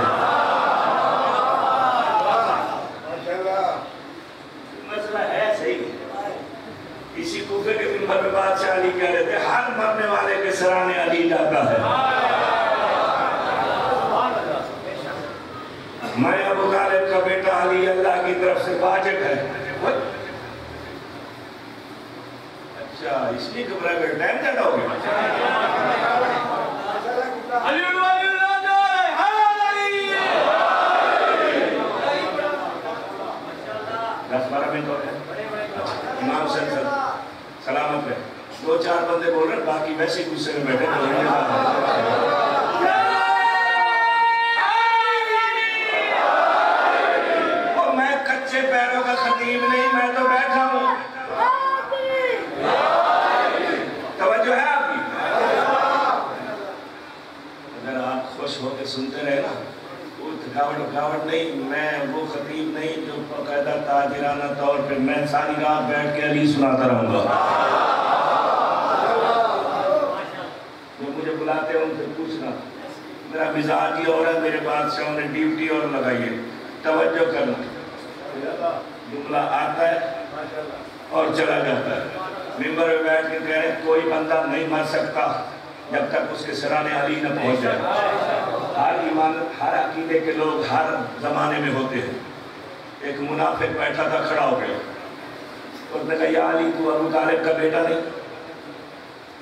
مسئلہ ہے صحیح۔ اسی کوفے کے منبر میں بادشاہ علی کہہ رہے تھے ہر مرنے والے کے سرانے علی جاتا ہے۔ میں ابو طالب کا بیٹا علی اللہ کی طرف سے واجب ہے۔ اچھا اس لیے گھبرائے بیٹھ ٹائم زیادہ ہو گیا۔ علی اللہ جائے علی 10-12 منٹ ہو گئے۔ امام صلی سلامت ہے، 2-4 بندے بول رہے ہیں، باقی ویسے ہی غصے میں بیٹھے بول رہے ہیں۔ میں کچے پیروں کا خطیب نہیں، میں تو بیٹھا ہوں۔ توجہ ہے آپ کی؟ اگر آپ خوش ہو کے سنتے رہے نا، وہ تھکاوٹ نہیں، میں وہ خطیب نہیں جو باقاعدہ تاجرانہ طور پہ میں ساری رات بیٹھ کے علی سناتا رہوں گا۔ جو مجھے بلاتے ہیں ان سے پوچھنا، میرا مزاج ہی اور ہے، میرے بادشاہوں نے ڈیوٹی اور لگائی ہے، توجہ کرنا۔ جملہ آتا ہے اور چلا جاتا ہے۔ ممبر میں بیٹھ کے کہہ رہے ہیں کوئی بندہ نہیں مر سکتا جب تک اس کے سرانے علی نہ پہنچ جائے۔ ہر ایمان، ہر عقیدے کے لوگ ہر زمانے میں ہوتے ہیں۔ ایک منافق بیٹھا تھا، کھڑا ہو گیا، اس نے کہا یا علی تو ابو طالب کا بیٹا نہیں؟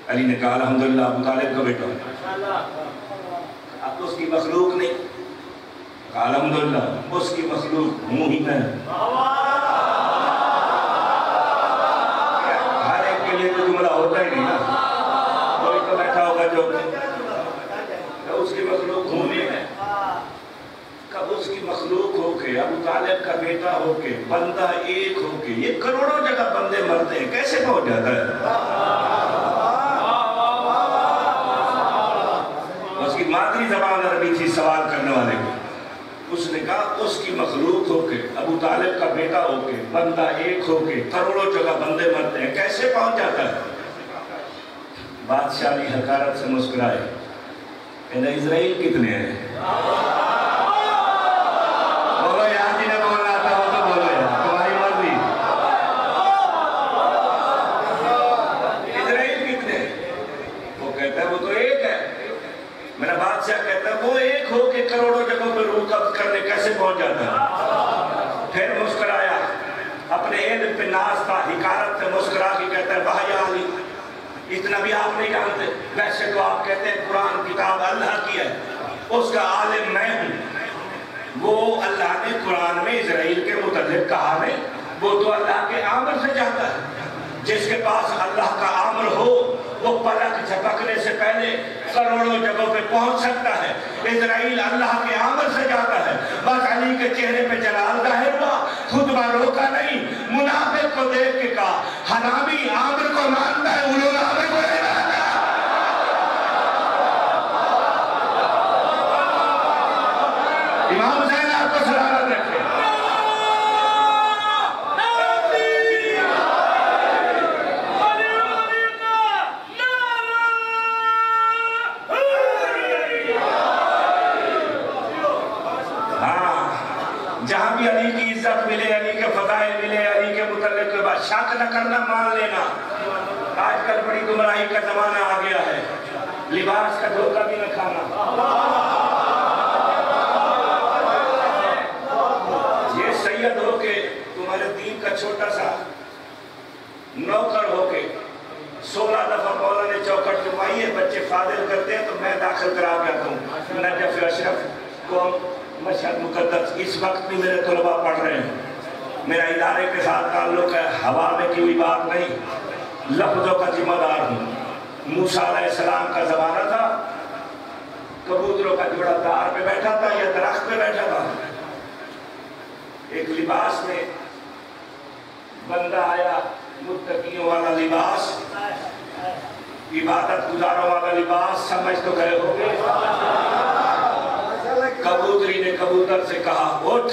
علی نے کہا الحمدللہ ابو طالب کا بیٹا ہوں۔ اب تو اس کی مخلوق نہیں، الحمدللہ اس کی مخلوق ہوں ہی میں۔ ہر ایک کے لیے تو جملہ ہوتا ہی نہیں نا، کوئی تو بیٹھا ہوگا جو اس کی مخلوق ہوں ہی میں۔ کب اس کی مخلوق ہو کے، ابو طالب کا بیٹا ہو کے، بندہ ایک ہو کے، یہ کروڑوں جگہ بندے مرتے ہیں، کیسے پہنچ جاتا ہے؟ اس کی مادری زبان عربی تھی سوال کرنے والے کو۔ اس نے کہا اس کی مخلوق ہو کے، ابو طالب کا بیٹا ہو کے، بندہ ایک ہو کے، کروڑوں جگہ بندے مرتے ہیں، کیسے پہنچ جاتا ہے؟ بادشاہ علی حقارت سے مسکرائے، کہنا اسرائیل کتنے ہیں؟ بولو یار جنہیں بولنا آتا ہو تو بولو یار، تمہاری مرضی۔ اسرائیل کتنے ہیں؟ وہ کہتا ہے وہ تو ایک ہے۔ میرا بادشاہ کہتا ہے وہ ایک ہو کے کروڑوں جگہوں پہ روح قبض کرنے کیسے پہنچ جاتا ہے؟ پھر مسکرایا، اپنے علم پہ ناز تھا، حقارت سے مسکرا کے کہتا ہے واہ یا علی، اتنا بھی آپ نہیں جانتے، ویسے تو آپ کہتے ہیں قرآن کتاب اللہ کی ہے، اس کا عالم میں ہوں۔ وہ اللہ نے قرآن میں اسرائیل کے متعلق کہا ہے، وہ تو اللہ کے آمر سے جاتا ہے۔ جس کے پاس اللہ کا آمر ہو وہ پلک جھپکنے سے پہلے کروڑوں جگہوں پہ پہنچ سکتا ہے۔ اسرائیل اللہ کے آمر سے جاتا ہے۔ بس علی کے چہرے پہ جلال ظاہر ہوا، خطبہ روکا نہیں، منافق کو دیکھ کے کہا حرامی آمر کو مانتا ہے، انہوں نے آمر کو نہیں مانتا۔ امام حسین آپ کو سلامت رکھے۔ جہاں بھی علی کی عزت ملے، علی کے فضائل ملے، علی کے متعلق کے بعد شک نہ کرنا، مان لینا۔ آج کل بڑی گمراہی کا زمانہ آ گیا ہے، لباس کا دھوکہ بھی نہ کھانا۔ یہ سید ہو کے تمہارے دین کا چھوٹا سا نوکر ہو کے 16 دفعہ مولا نے چوکٹ چپائی ہے، بچے فاضل کرتے ہیں تو میں داخل کرا کے آتا ہوں۔ نجف اشرف کو مشہد مقدس اس وقت بھی میرے طلباء پڑھ رہے ہیں۔ میرا ادارے کے ساتھ تعلق ہے، ہوا میں کی ہوئی بات نہیں، لفظوں کا ذمہ دار ہوں۔ موسیٰ علیہ السلام کا زمانہ تھا، کبوتروں کا جوڑا تار پہ بیٹھا تھا یا درخت پہ بیٹھا تھا، ایک لباس میں بندہ آیا، متقیوں والا لباس، عبادت گزاروں والا لباس، سمجھ تو گئے ہو گے۔ کبوتری نے کبوتر سے کہا اٹھ،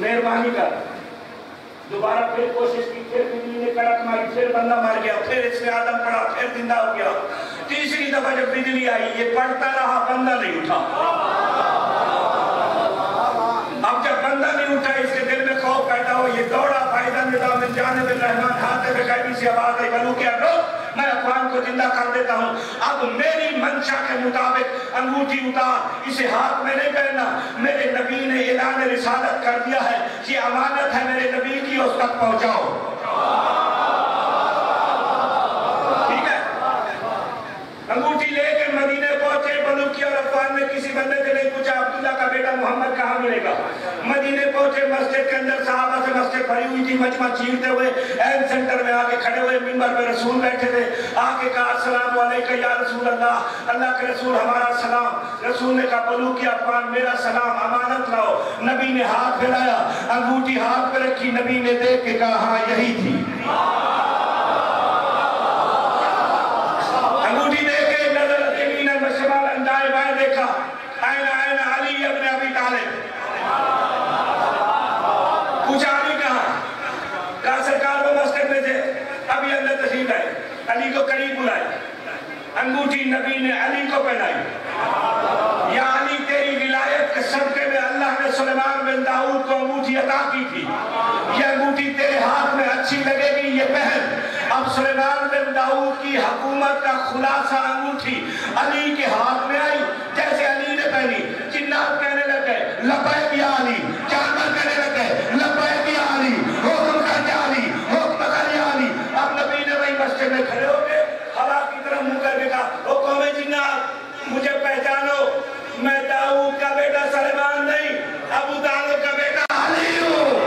مہربانی کر. دوبارہ پھر کوشش کی, پھر بجلی نے کڑک ماری, پھر بندہ مر گیا, پھر اس میں آدم پڑا, پھر زندہ ہو گیا. تیسری دفعہ جب بجلی آئی, یہ پڑھتا رہا, بندہ نہیں اٹھا. اب جب بندہ نہیں اٹھا, اس کے دل میں خوف پیدا ہو, یہ دوڑا, فائدہ نظام من جانب الرحمن, ہاتھ میں غیبی سے آواز آئی, بلو کیا رو, میں اقوام کو زندہ کر دیتا ہوں. اب میری منشا کے مطابق انگوٹھی اتار, اسے ہاتھ میں نہیں پہننا. میرے نبی نے اعلان رسالت کر دیا ہے, یہ امانت ہے میرے نبی کی, اس تک پہنچاؤ. ٹھیک ہے, انگوٹھی لے کے مدینے پہنچے. بلو کیا اور اقوام نے کسی بندے سے نہیں پوچھا عبداللہ کا بیٹا محمد کہاں ملے گا. مدینے پہنچے, مسجد کے اندر صحابہ سے مسجد بھری ہوئی تھی, مجمع چیرتے ہوئے این سینٹر میں آگے کھڑے ہوئے, منبر پہ رسول بیٹھے تھے. آگے کہا السلام علیکم یا رسول اللہ, اللہ کے رسول ہمارا سلام. رسول نے کہا بلو کی افغان میرا سلام, امانت لاؤ. نبی نے ہاتھ پھیلایا, انگوٹھی ہاتھ پہ رکھی, نبی نے دیکھ کے کہا ہاں یہی تھی. انگوٹھی دیکھ کے نظر یمین مشمال اندائے بائیں دیکھا, این این علی ابن ابی طالب. پوچھا علی کہاں, کہا سرکار وہ مسجد میں تھے, ابھی اندر تشریف آئے. علی کو قریب بلائے, انگوٹھی نبی نے علی کو پہنائی. یا علی تیری ولایت کے صدقے میں اللہ نے سلیمان بن داؤد کو انگوٹھی عطا کی تھی, یہ انگوٹھی تیرے ہاتھ میں اچھی لگے گی, یہ پہن. اب سلیمان بن داؤد کی حکومت کا خلاصہ انگوٹھی علی کے ہاتھ میں آئی. جیسے علی نے پہنی, جنات کہنے لگے لبیک یا علی, جانور کہنے لگے لبیک یا علی, حکم کر یا علی, حکم کر یا علی. اب نبی نے وہی مسجد میں کھڑے ہو گئے, ہوا کی طرف منہ کر کے کہا او قوم جنات مجھے پہچانو, میں داؤد کا بیٹا سلیمان نہیں, ابو طالب کا بیٹا علی ہوں.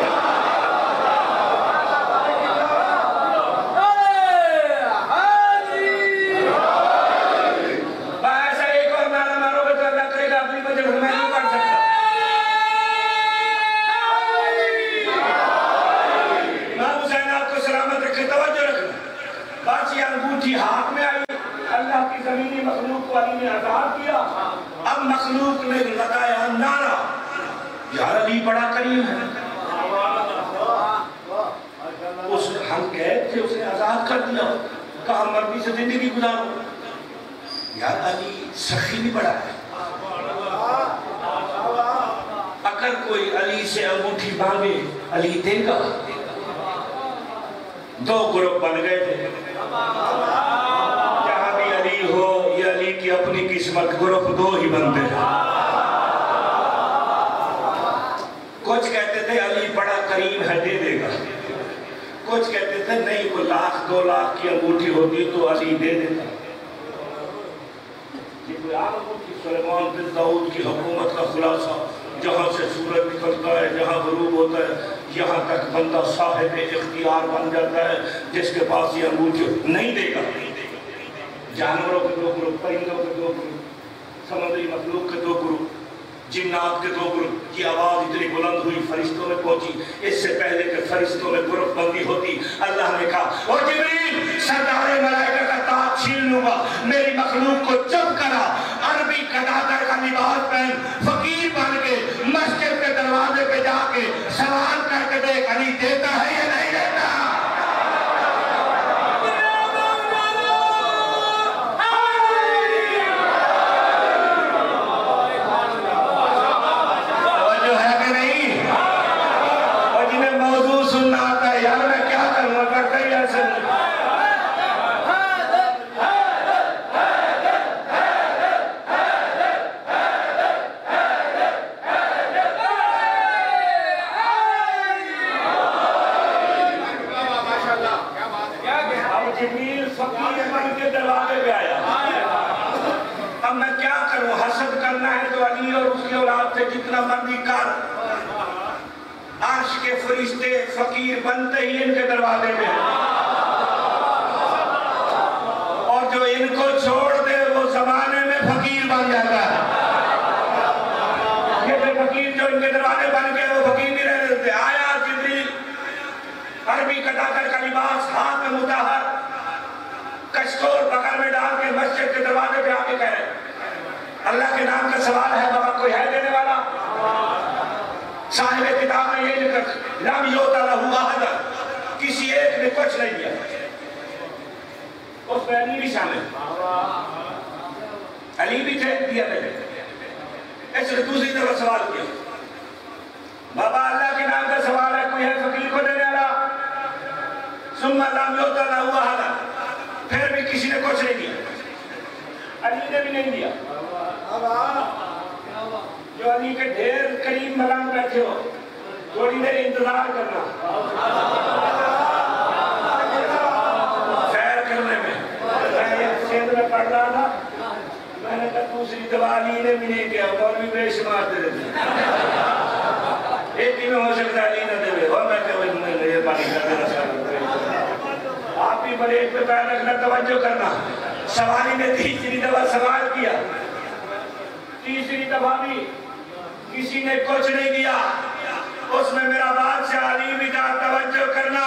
ہاتھ میں آئی, اللہ کی زمینی مخلوق کو علی نے آزاد کیا. اب مخلوق نے لگایا نعرہ, یار علی بڑا کریم ہے. اس ہم قید تھے, اس نے آزاد کر دیا, کہا مرضی سے زندگی گزارو. یار علی سخی بھی بڑا ہے. اگر کوئی علی سے انگوٹھی مانگے علی دے گا. دو گروپ بن گئے تھے, جہاں بھی علی ہو یہ علی کی اپنی قسمت, گروپ دو ہی بنتے ہیں. کچھ کہتے تھے علی بڑا کریم ہے دے دے گا, کچھ کہتے تھے نہیں کوئی 1,00,000 2,00,000 کی انگوٹھی ہوتی تو علی دے دیتا. یہ کوئی عام انگوٹھی, سلیمان بن داؤد کی حکومت کا خلاصہ, جہاں سے سورج نکلتا ہے, جہاں غروب ہوتا ہے, یہاں تک بندہ صاحب اختیار بن جاتا ہے, جس کے پاس یہ انگوٹھی نہیں دے گا. جانوروں کے 2 گروپ, پرندوں کے 2 گروپ, سمندری مخلوق کے 2 گروپ, جنات کے 2 گروپ. کی آواز اتنی بلند ہوئی, فرشتوں میں پہنچی. اس سے پہلے کہ فرشتوں میں گروپ بندی ہوتی, اللہ نے کہا او جبریل سردار ملائکہ کا تاج چھین لوں گا, میری مخلوق کو چپ کرا. عربی قدادر کا لباس پہن, فقیر بن کے مسجد کے دروازے پہ جا کے سوال کر کے دیکھ علی دیتا ہے یا نہیں دیتا. جتنا مرضی کر, عرش کے فرشتے فقیر بنتے ہی ان کے دروازے میں, اور جو ان کو چھوڑ دے وہ زمانے میں فقیر بن جاتا ہے. یہ فقیر جو ان کے دروازے بن گئے وہ فقیر نہیں رہ دیتے. آیا جبریل, عربی قدادر کا لباس, ہاتھ میں مطہر, کشکول بغل میں ڈال کے مسجد کے دروازے پہ آ کے کہے اللہ کے نام کا سوال ہے, بابا کوئی ہے دینے والا؟ صاحب کتاب میں یہ لکھا لم یؤت لہ احد، کسی ایک نے کچھ نہیں دیا، اس میں علی بھی شامل، علی بھی تھے، دیا نہیں۔ اس نے دوسری دفعہ سوال کیا، بابا اللہ کے نام کا سوال ہے، کوئی ہے فقیر کو دینے والا؟ ثم لم یؤت لہ احد، پھر بھی کسی نے کچھ نہیں دیا، علی نے بھی نہیں دیا۔ جو علی کے ڈھیر قریب ملان بیٹھے ہو، تھوڑی دیر انتظار کرنا خیر کرنے میں۔ میں سندھ میں پڑھ رہا تھا، میں نے کہا دوسری دفعہ علی نے بھی نہیں کیا، مولوی بے شمار دے دیتے، ایک ہی میں ہو سکتا ہے علی نہ دے دے، اور میں کہا یہ پانی کر دینا سارا۔ آپ بھی بڑے ایک پہ پیر رکھنا، توجہ کرنا۔ سوالی نے تیسری دفعہ سوال کیا، تیسری دفعہ بھی کسی نے کچھ نہیں دیا، اس میں میرا بادشاہ علی بھی جا توجہ کرنا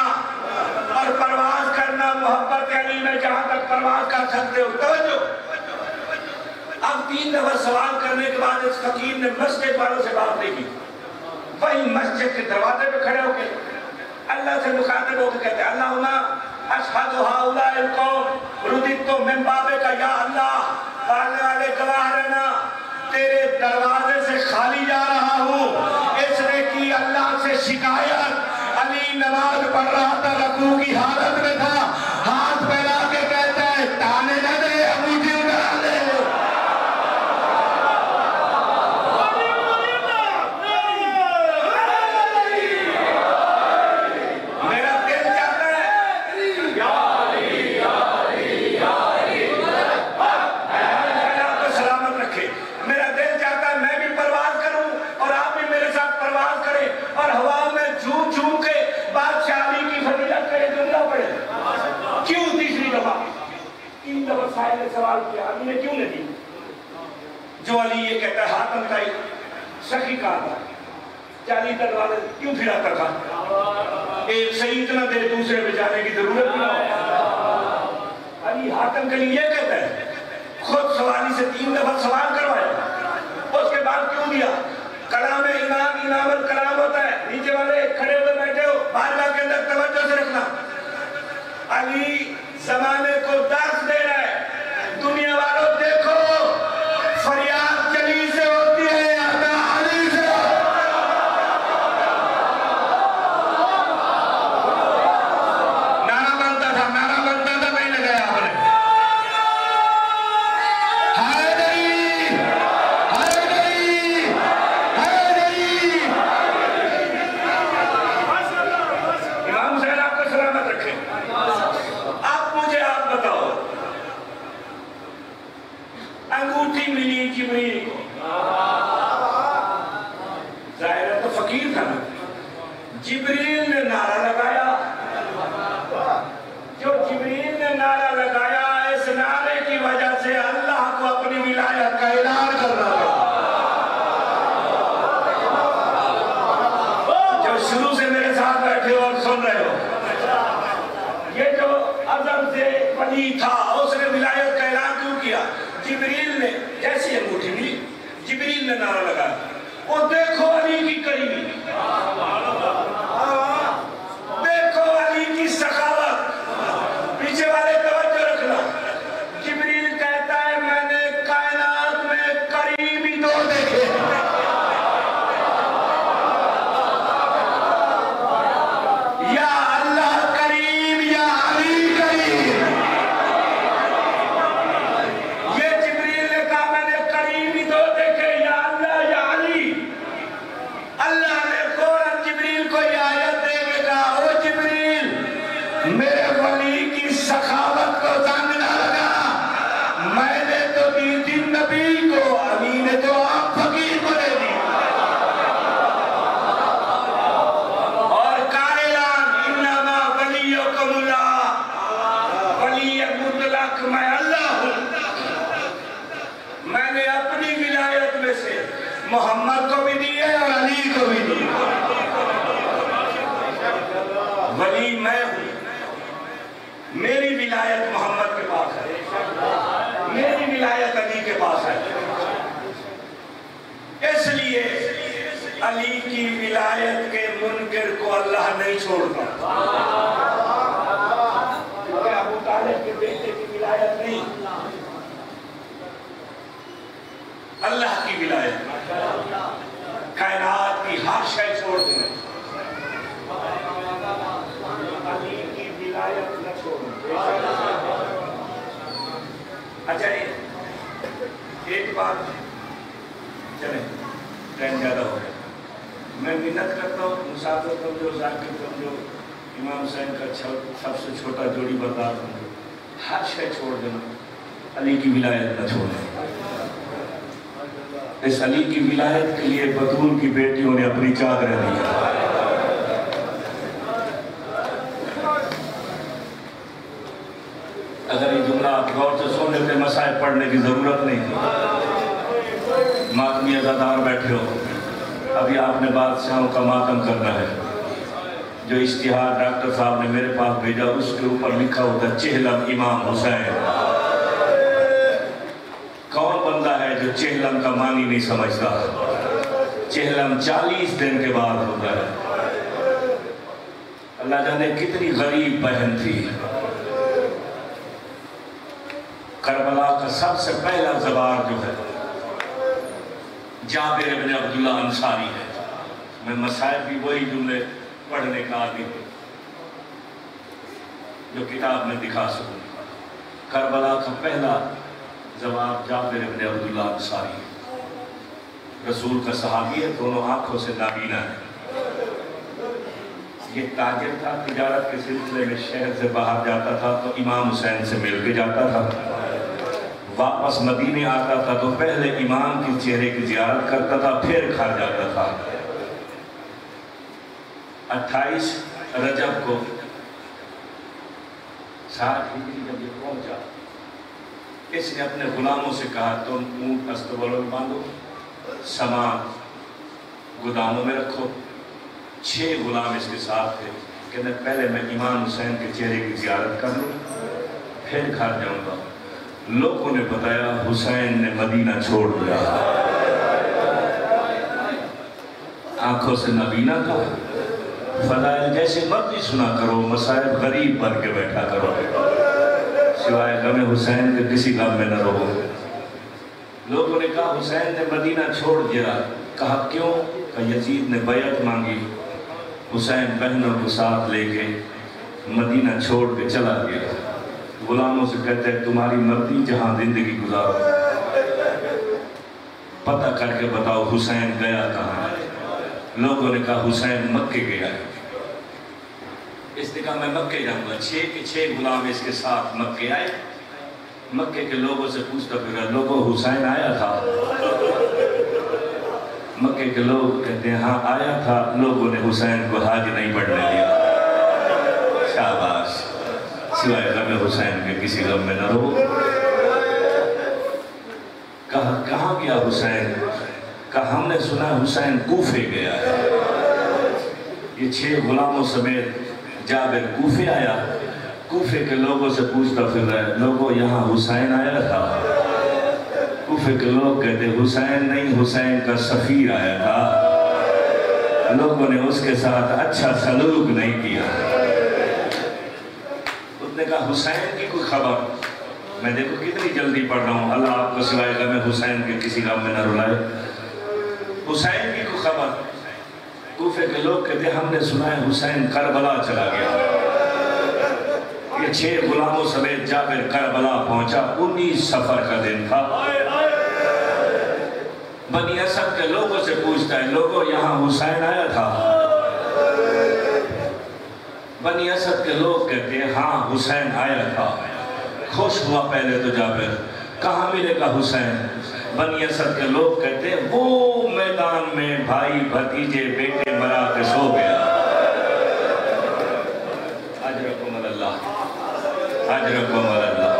اور پرواز کرنا، محبت علی میں جہاں تک پرواز کر سکتے ہو توجہ۔ اب 3 دفعہ سوال کرنے کے بعد اس فقیر نے مسجد والوں سے بات نہیں کی، وہی مسجد کے دروازے پہ کھڑے ہو کے اللہ سے مخاطب ہو کے کہتے ہیں اللہم اشہد ہؤلاء القوم رددت من بابک یا اللہ، پڑھنے والے گواہ رہنا، تیرے دروازے سے خالی جا رہا ہوں۔ اس نے کی اللہ سے شکایت، علی نماز پڑھ رہا تھا، رکوع کی حالت میں تھا، ہاتھ پھیلا کے کہتا ہے تانے نہ دے ابو جی اٹھا لے۔ میرا دل چاہتا ہے آپ کو سلامت رکھے، میرا دل چاہتا ہے میں بھی پرواز کروں اور آپ بھی میرے ساتھ پرواز کریں اور ہوا میں جھوم جھوم کے بادشاہ علی کی فضیلت کا یہ جملہ پڑھے۔ کیوں تیسری دفعہ؟ 3 دفعہ صاحب نے سوال کیا، علی نے کیوں نہیں دی؟ جو علی یہ کہتا ہے حاتم کا سخی کہا تھا، 40 دروازے کیوں پھراتا تھا؟ ایک سعید نہ دے دوسرے پہ جانے کی ضرورت نہ ہو۔ علی حاتم کے لیے یہ کہتا ہے، خود سوالی سے 3 دفعہ سوال کروایا، اس کے بعد کیوں دیا؟ کلام امام امامت کلام ہوتا ہے، نیچے والے کھڑے ہوئے بیٹھے ہو، بارگاہ کے اندر توجہ سے رکھنا۔ علی زمانے کو درس دے رہا ہے، دنیا والوں دیکھو فریاد چلی سے ہوتی ہے یا علی سے؟ نعرہ بنتا تھا نہیں لگایا آپ نے؟ امام حسین آپ کو سلامت رکھے۔ اب مجھے آپ بتاؤ، انگوٹھی ملی جبریل کو، ظاہر ہے تو فقیر تھا نا، جبریل نے نعرہ لگایا، جو جبریل نے نعرہ لگایا اس نعرے کی وجہ سے اللہ کو اپنی ولایت کا اعلان کر رہا ہے۔ جو شروع سے میرے ساتھ بیٹھے ہو اور سن رہے ہو، یہ جو ازل سے ولی تھا اس نے ولایت کا اعلان کیوں کیا؟ جبریل نے جیسی انگوٹھی ملی، جبریل نے نعرہ لگایا، وہ دیکھو علی کی قریبی، دیکھو علی کی سخاوت۔ پیچھے والے توجہ رکھنا، جبریل کہتا ہے میں نے کائنات میں قریبی 2 دیکھے، یا اللہ قریب یا علی قریب۔ یہ جبریل نے کہا میں نے قریبی 2 دیکھے، یا اللہ یا علی۔ علی کی ولایت کے منکر کو اللہ نہیں چھوڑتا. ابو طالب کے بیٹے کی ولایت نہیں، اللہ کی ولایت، کائنات کی ہر شے چھوڑ دیں، علی کی ولایت نہ چھوڑیں. اچھا ایک بات، چلیں ٹائم زیادہ ہو گیا، میں منت کرتا ہوں، مسافر سمجھو، ذاکر سمجھو، امام حسین کا سب سے چھوٹا جوڑی بردار سمجھو، ہر شے چھوڑ دینا، علی کی ولایت نہ چھوڑیں. اس علی کی ولایت کے لیے بطول کی بیٹیوں نے اپنی چادریں دی. اگر یہ جملہ آپ غور سے سن لیتے مسائل پڑھنے کی ضرورت نہیں تھی. ماتمی عزادار بیٹھے ہو، ابھی آپ نے بادشاہوں کا ماتم کرنا ہے. جو اشتہار ڈاکٹر صاحب نے میرے پاس بھیجا اس کے اوپر لکھا ہوتا چہلم امام حسین. کون بندہ ہے جو چہلم کا معنی نہیں سمجھتا؟ چہلم 40 دن کے بعد ہوتا ہے. اللہ جانے کتنی غریب بہن تھی. کربلا کا سب سے پہلا زبار جو ہے جابر بن عبداللہ انصاری ہے. میں مسائل بھی وہی جملے پڑھنے کا عادی ہوں جو کتاب میں دکھا سکوں. کربلا کا پہلا جواب جابر بن عبداللہ انصاری، رسول کا صحابی ہے، دونوں آنکھوں سے نابینا ہے. یہ تاجر تھا، تجارت کے سلسلے میں شہر سے باہر جاتا تھا تو امام حسین سے مل کے جاتا تھا. واپس مدینے آتا تھا تو پہلے امام کی چہرے کی زیارت کرتا تھا، پھر گھر جاتا تھا. 28 رجب کو 60 ہجری جب یہ پہنچا، اس نے اپنے غلاموں سے کہا تم اونٹ استبلوں میں باندھو، سامان گوداموں میں رکھو. 6 غلام اس کے ساتھ تھے. کہتے پہلے میں امام حسین کے چہرے کی زیارت کر لوں پھر گھر جاؤں گا. لوگوں نے بتایا حسین نے مدینہ چھوڑ دیا. آنکھوں سے نابینا تھا. فضائل جیسے مرضی سنا کرو، مسائل غریب بن کے بیٹھا کرو، سوائے غم حسین کے کسی غم میں نہ رہو. لوگوں نے کہا حسین نے مدینہ چھوڑ دیا. کہا کیوں؟ کہ یزید نے بیعت مانگی. حسین بہنوں کو ساتھ لے کے مدینہ چھوڑ کے چلا گیا. غلاموں سے کہتے ہیں تمہاری مرضی جہاں زندگی گزارو، پتہ کر کے بتاؤ حسین گیا کہاں. لوگوں نے کہا حسین مکے گیا ہے. اس نے کہا میں مکے جاؤں گا. 6 کے 6 غلام اس کے ساتھ مکے آئے. مکے کے لوگوں سے پوچھتا پھر لوگوں حسین آیا تھا؟ مکے کے لوگ کہتے ہیں ہاں آیا تھا. لوگوں نے حسین کو حج نہیں پڑھنے دیا. شاباش، سوائے غم حسین کے کسی غم میں نہ رہو. کہاں گیا حسین؟ کہا ہم نے سنا حسین کوفے گیا ہے. یہ 6 غلاموں سمیت جابر کوفے آیا. کوفے کے لوگوں سے پوچھتا پھر رہا ہے لوگوں یہاں حسین آیا تھا؟ کوفے کے لوگ کہتے حسین نہیں، حسین کا سفیر آیا تھا. لوگوں نے اس کے ساتھ اچھا سلوک نہیں کیا. اس نے کہا حسین کی کوئی خبر؟ میں دیکھو کتنی جلدی پڑھ رہا ہوں. اللہ آپ کو سوائے غم حسین کے کسی غم میں نہ رلائے. حسین کی کوئی خبر؟ کوفے کے لوگ کہتے ہم نے سنا ہے حسین کربلا چلا گیا. یہ 6 غلاموں سمیت جابر کربلا پہنچا. 19 سفر کا دن تھا. بنی اسد کے لوگوں سے پوچھتا ہے لوگوں یہاں حسین آیا تھا؟ بنی اسد کے لوگ کہتے ہیں ہاں حسین آیا تھا. خوش ہوا پہلے تو جابر، کہاں ملے گا حسین؟ بنی اسد کے لوگ کہتے ہیں وہ میدان میں بھائی بھتیجے بیٹے مرا کے سو گیا. اجرکم اللہ، اجرکم اللہ.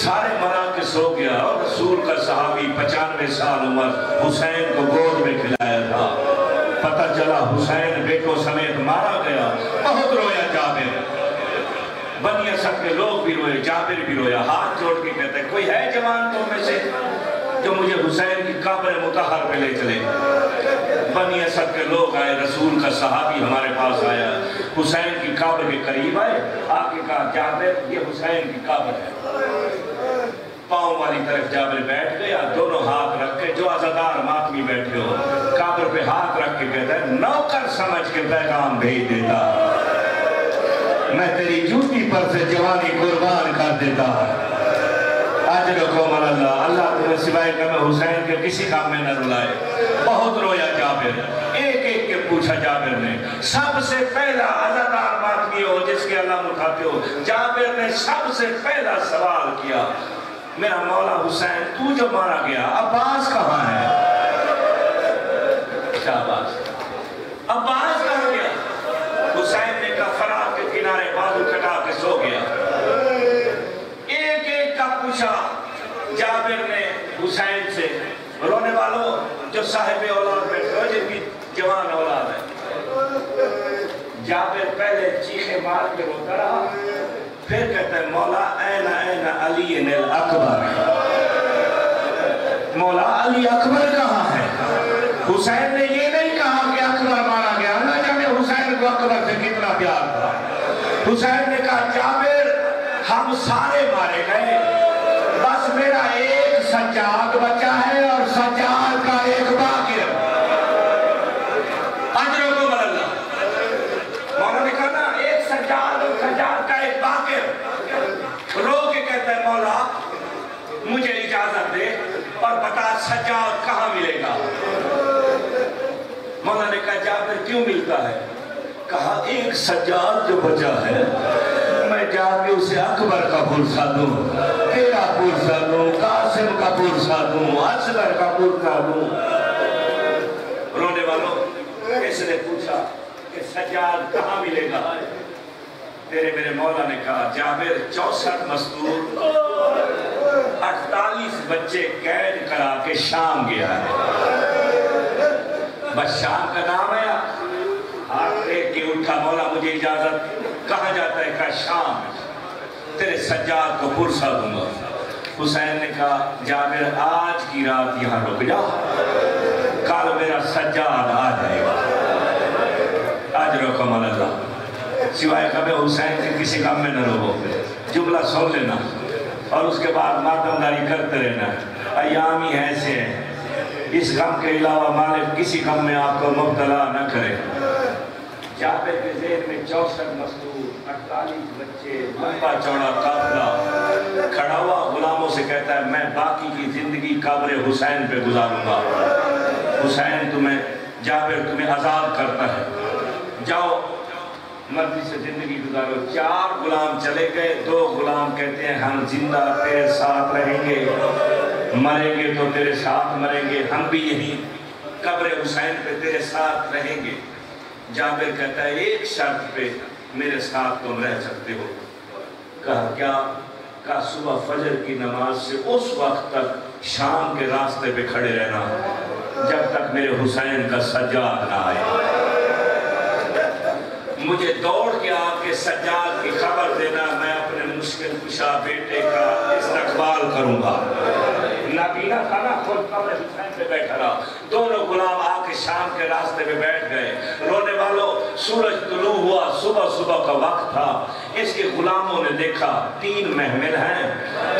سارے مرا کے سو گیا. اور رسول کا صحابی 95 سال عمر حسین کو گود میں کھلایا تھا. پتہ چلا حسین بیٹوں سمیت مارا گیا. بہت رویا جابر. بنی اسد کے لوگ بھی روئے، جابر بھی رویا. ہاتھ جوڑ کے کہتے ہیں کوئی ہے جوان تو میں سے جو مجھے حسین کی قبر مطہر پہ لے چلے۔ بنی اسد کے لوگ آئے، رسول کا صحابی ہمارے پاس آیا، حسین کی قبر کے قریب آئے، آ کے کہا جابر یہ حسین کی قبر ہے۔ پاؤں والی طرف جابر بیٹھ گیا، دونوں ہاتھ رکھ کے، جو عزادار ماتمی بیٹھے ہو، قبر پہ ہاتھ رکھ کے کہتا ہے نوکر سمجھ کے پیغام بھیج دیتا، میں تیری جوتی پر سے جوانی قربان کر دیتا۔ اجرکم اللہ، اللہ تمہیں سوائے کہ حسین کے کسی کام میں نہ رلائے۔ بہت رویا جابر، ایک ایک کے پوچھا جابر نے، سب سے پہلا عزادار ماتمی ہو جس کے علم اٹھاتے ہو، جابر نے سب سے پہلا سوال کیا، میرا مولا حسین تو جو مارا گیا عباس کہاں ہے؟ شاباش، عباس کہاں گیا؟ حسین نے کہا فرات کے کنارے بازو کٹا کے سو گیا۔ ایک ایک کا پوچھا جابر نے حسین سے، رونے والوں جو صاحب اولاد بیٹھے ہو جن کی جوان اولاد ہے۔ جابر پہلے چیخے مار کے روتا رہا، پھر کہتا ہے مولا این علی الاکبر، مولا علی اکبر کہاں ہے؟ حسین نے یہ نہیں کہا کہ اکبر مارا گیا، نہ جانے حسین کو اکبر سے کتنا پیار تھا۔ حسین نے کہا جابر ہم سارے مارے گئے، بس میرا ایک سجاد بچا ہے اور سجاد کا ایک باقی ہے۔ اجرکم اللہ، مولا نے کہا نا ایک سجاد اور سجاد کا ایک باقی ہے۔ رو کے کہتا ہے مولا مجھے اجازت دے اور بتا سجاد کہاں ملے گا؟ مولا نے کہا جابر کیوں ملتا ہے؟ کہا ایک سجاد جو بچا ہے میں جا کے اسے اکبر کا پرسہ دوں، تیرا پرسہ دوں، قاسم کا پرسہ دوں، اصغر کا پرسہ دوں۔ رونے والوں اس نے پوچھا کہ سجاد کہاں ملے گا؟ تیرے میرے مولا نے کہا جابر 64 مستور 48 بچے قید کرا کے شام گیا ہے۔ بس شام کا نام آیا، ہاتھ ایک کے اٹھا مولا مجھے اجازت، کہاں جاتا ہے؟ کہا شام، تیرے سجاد کو پرسہ دوں گا۔ حسین نے کہا جابر آج کی رات یہاں رک جا، کل میرا سجاد آ جائے گا۔ اجرکم اللہ، سوائے کبھی حسین کے کسی کام میں نہ رہو، جملہ سن لینا اور اس کے بعد ماتمداری کرتے رہنا۔ ایام ہی ایسے ہیں، اس کام کے علاوہ مالک کسی کام میں آپ کو مبتلا نہ کرے۔ جابر کے ذہن میں 64 مستور 48 بچے، لمبا چوڑا قافلہ کھڑا ہوا، غلاموں سے کہتا ہے میں باقی کی زندگی قبر حسین پہ گزاروں گا۔ حسین تمہیں، جابر تمہیں آزاد کرتا ہے، جاؤ مرضی سے زندگی گزارو۔ 4 غلام چلے گئے، 2 غلام کہتے ہیں ہم زندہ تیرے ساتھ رہیں گے، مریں گے تو تیرے ساتھ مریں گے، ہم بھی یہی قبر حسین پہ تیرے ساتھ رہیں گے۔ جابر کہتا ہے ایک شرط پہ میرے ساتھ تم رہ سکتے ہو۔ کہا کیا؟ کہا صبح فجر کی نماز سے اس وقت تک شام کے راستے پہ کھڑے رہنا جب تک میرے حسین کا سجاد نہ آئے۔ مجھے دوڑ کے آ کے سجاد کی خبر دینا، میں اپنے مشکل کشا بیٹے کا استقبال کروں گا۔ نبینا تھا نا، خود قبر حسین پہ بیٹھا رہا، دونوں غلام آ کے شام کے راستے پہ بیٹھ گئے۔ رونے والوں سورج طلوع ہوا، صبح کا وقت تھا، اس کے غلاموں نے دیکھا 3 محمل ہیں،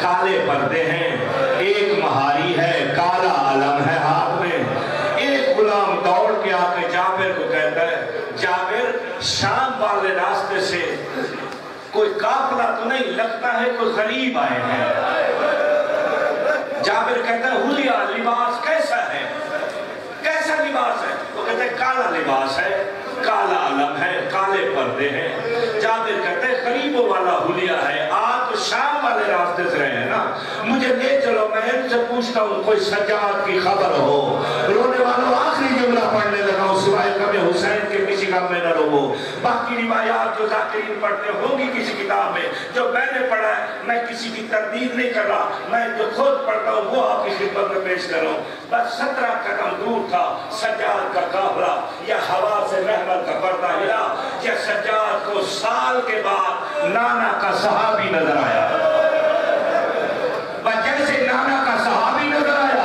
کالے پردے ہیں، ایک مہاری ہے، کالا علم ہے ہاتھ میں۔ ایک غلام دوڑ کے آ کے جابر کو کہتا ہے جابر شام والے راستے سے کوئی قافلہ تو نہیں لگتا ہے، کوئی غریب آئے ہیں۔ جابر کہتا ہے حلیہ لباس کیسا ہے؟ کیسا لباس ہے؟ وہ کہتا ہے کالا لباس ہے، کالا علم ہے، کالے پردے ہیں۔ جابر کہتا ہے غریبوں والا حلیہ ہے، آپ تو شام والے راستے سے رہے ہیں نا، مجھے لے چلو، میں ان سے پوچھتا ہوں کوئی سجاد کی خبر ہو۔ رونے والوں آخری جملہ پڑھنے لگا ہوں، سوائے کبھی حسین کے کسی کام میں نہ رہو۔ باقی روایات جو ذاکرین پڑھتے ہوں گی کسی کتاب میں، جو میں نے پڑھا ہے، میں کسی کی تردید نہیں کر رہا، میں جو خود پڑھتا ہوں وہ آپ کی خدمت میں پیش کر رہا ہوں۔ بس 17 قدم دور تھا سجاد کا قافلہ، یا ہوا سے رحمت کا پردہ ہلا، یا سجاد کو سال کے بعد نانا کا صحابی نظر آیا۔ بس جیسے نانا کا صحابی نظر آیا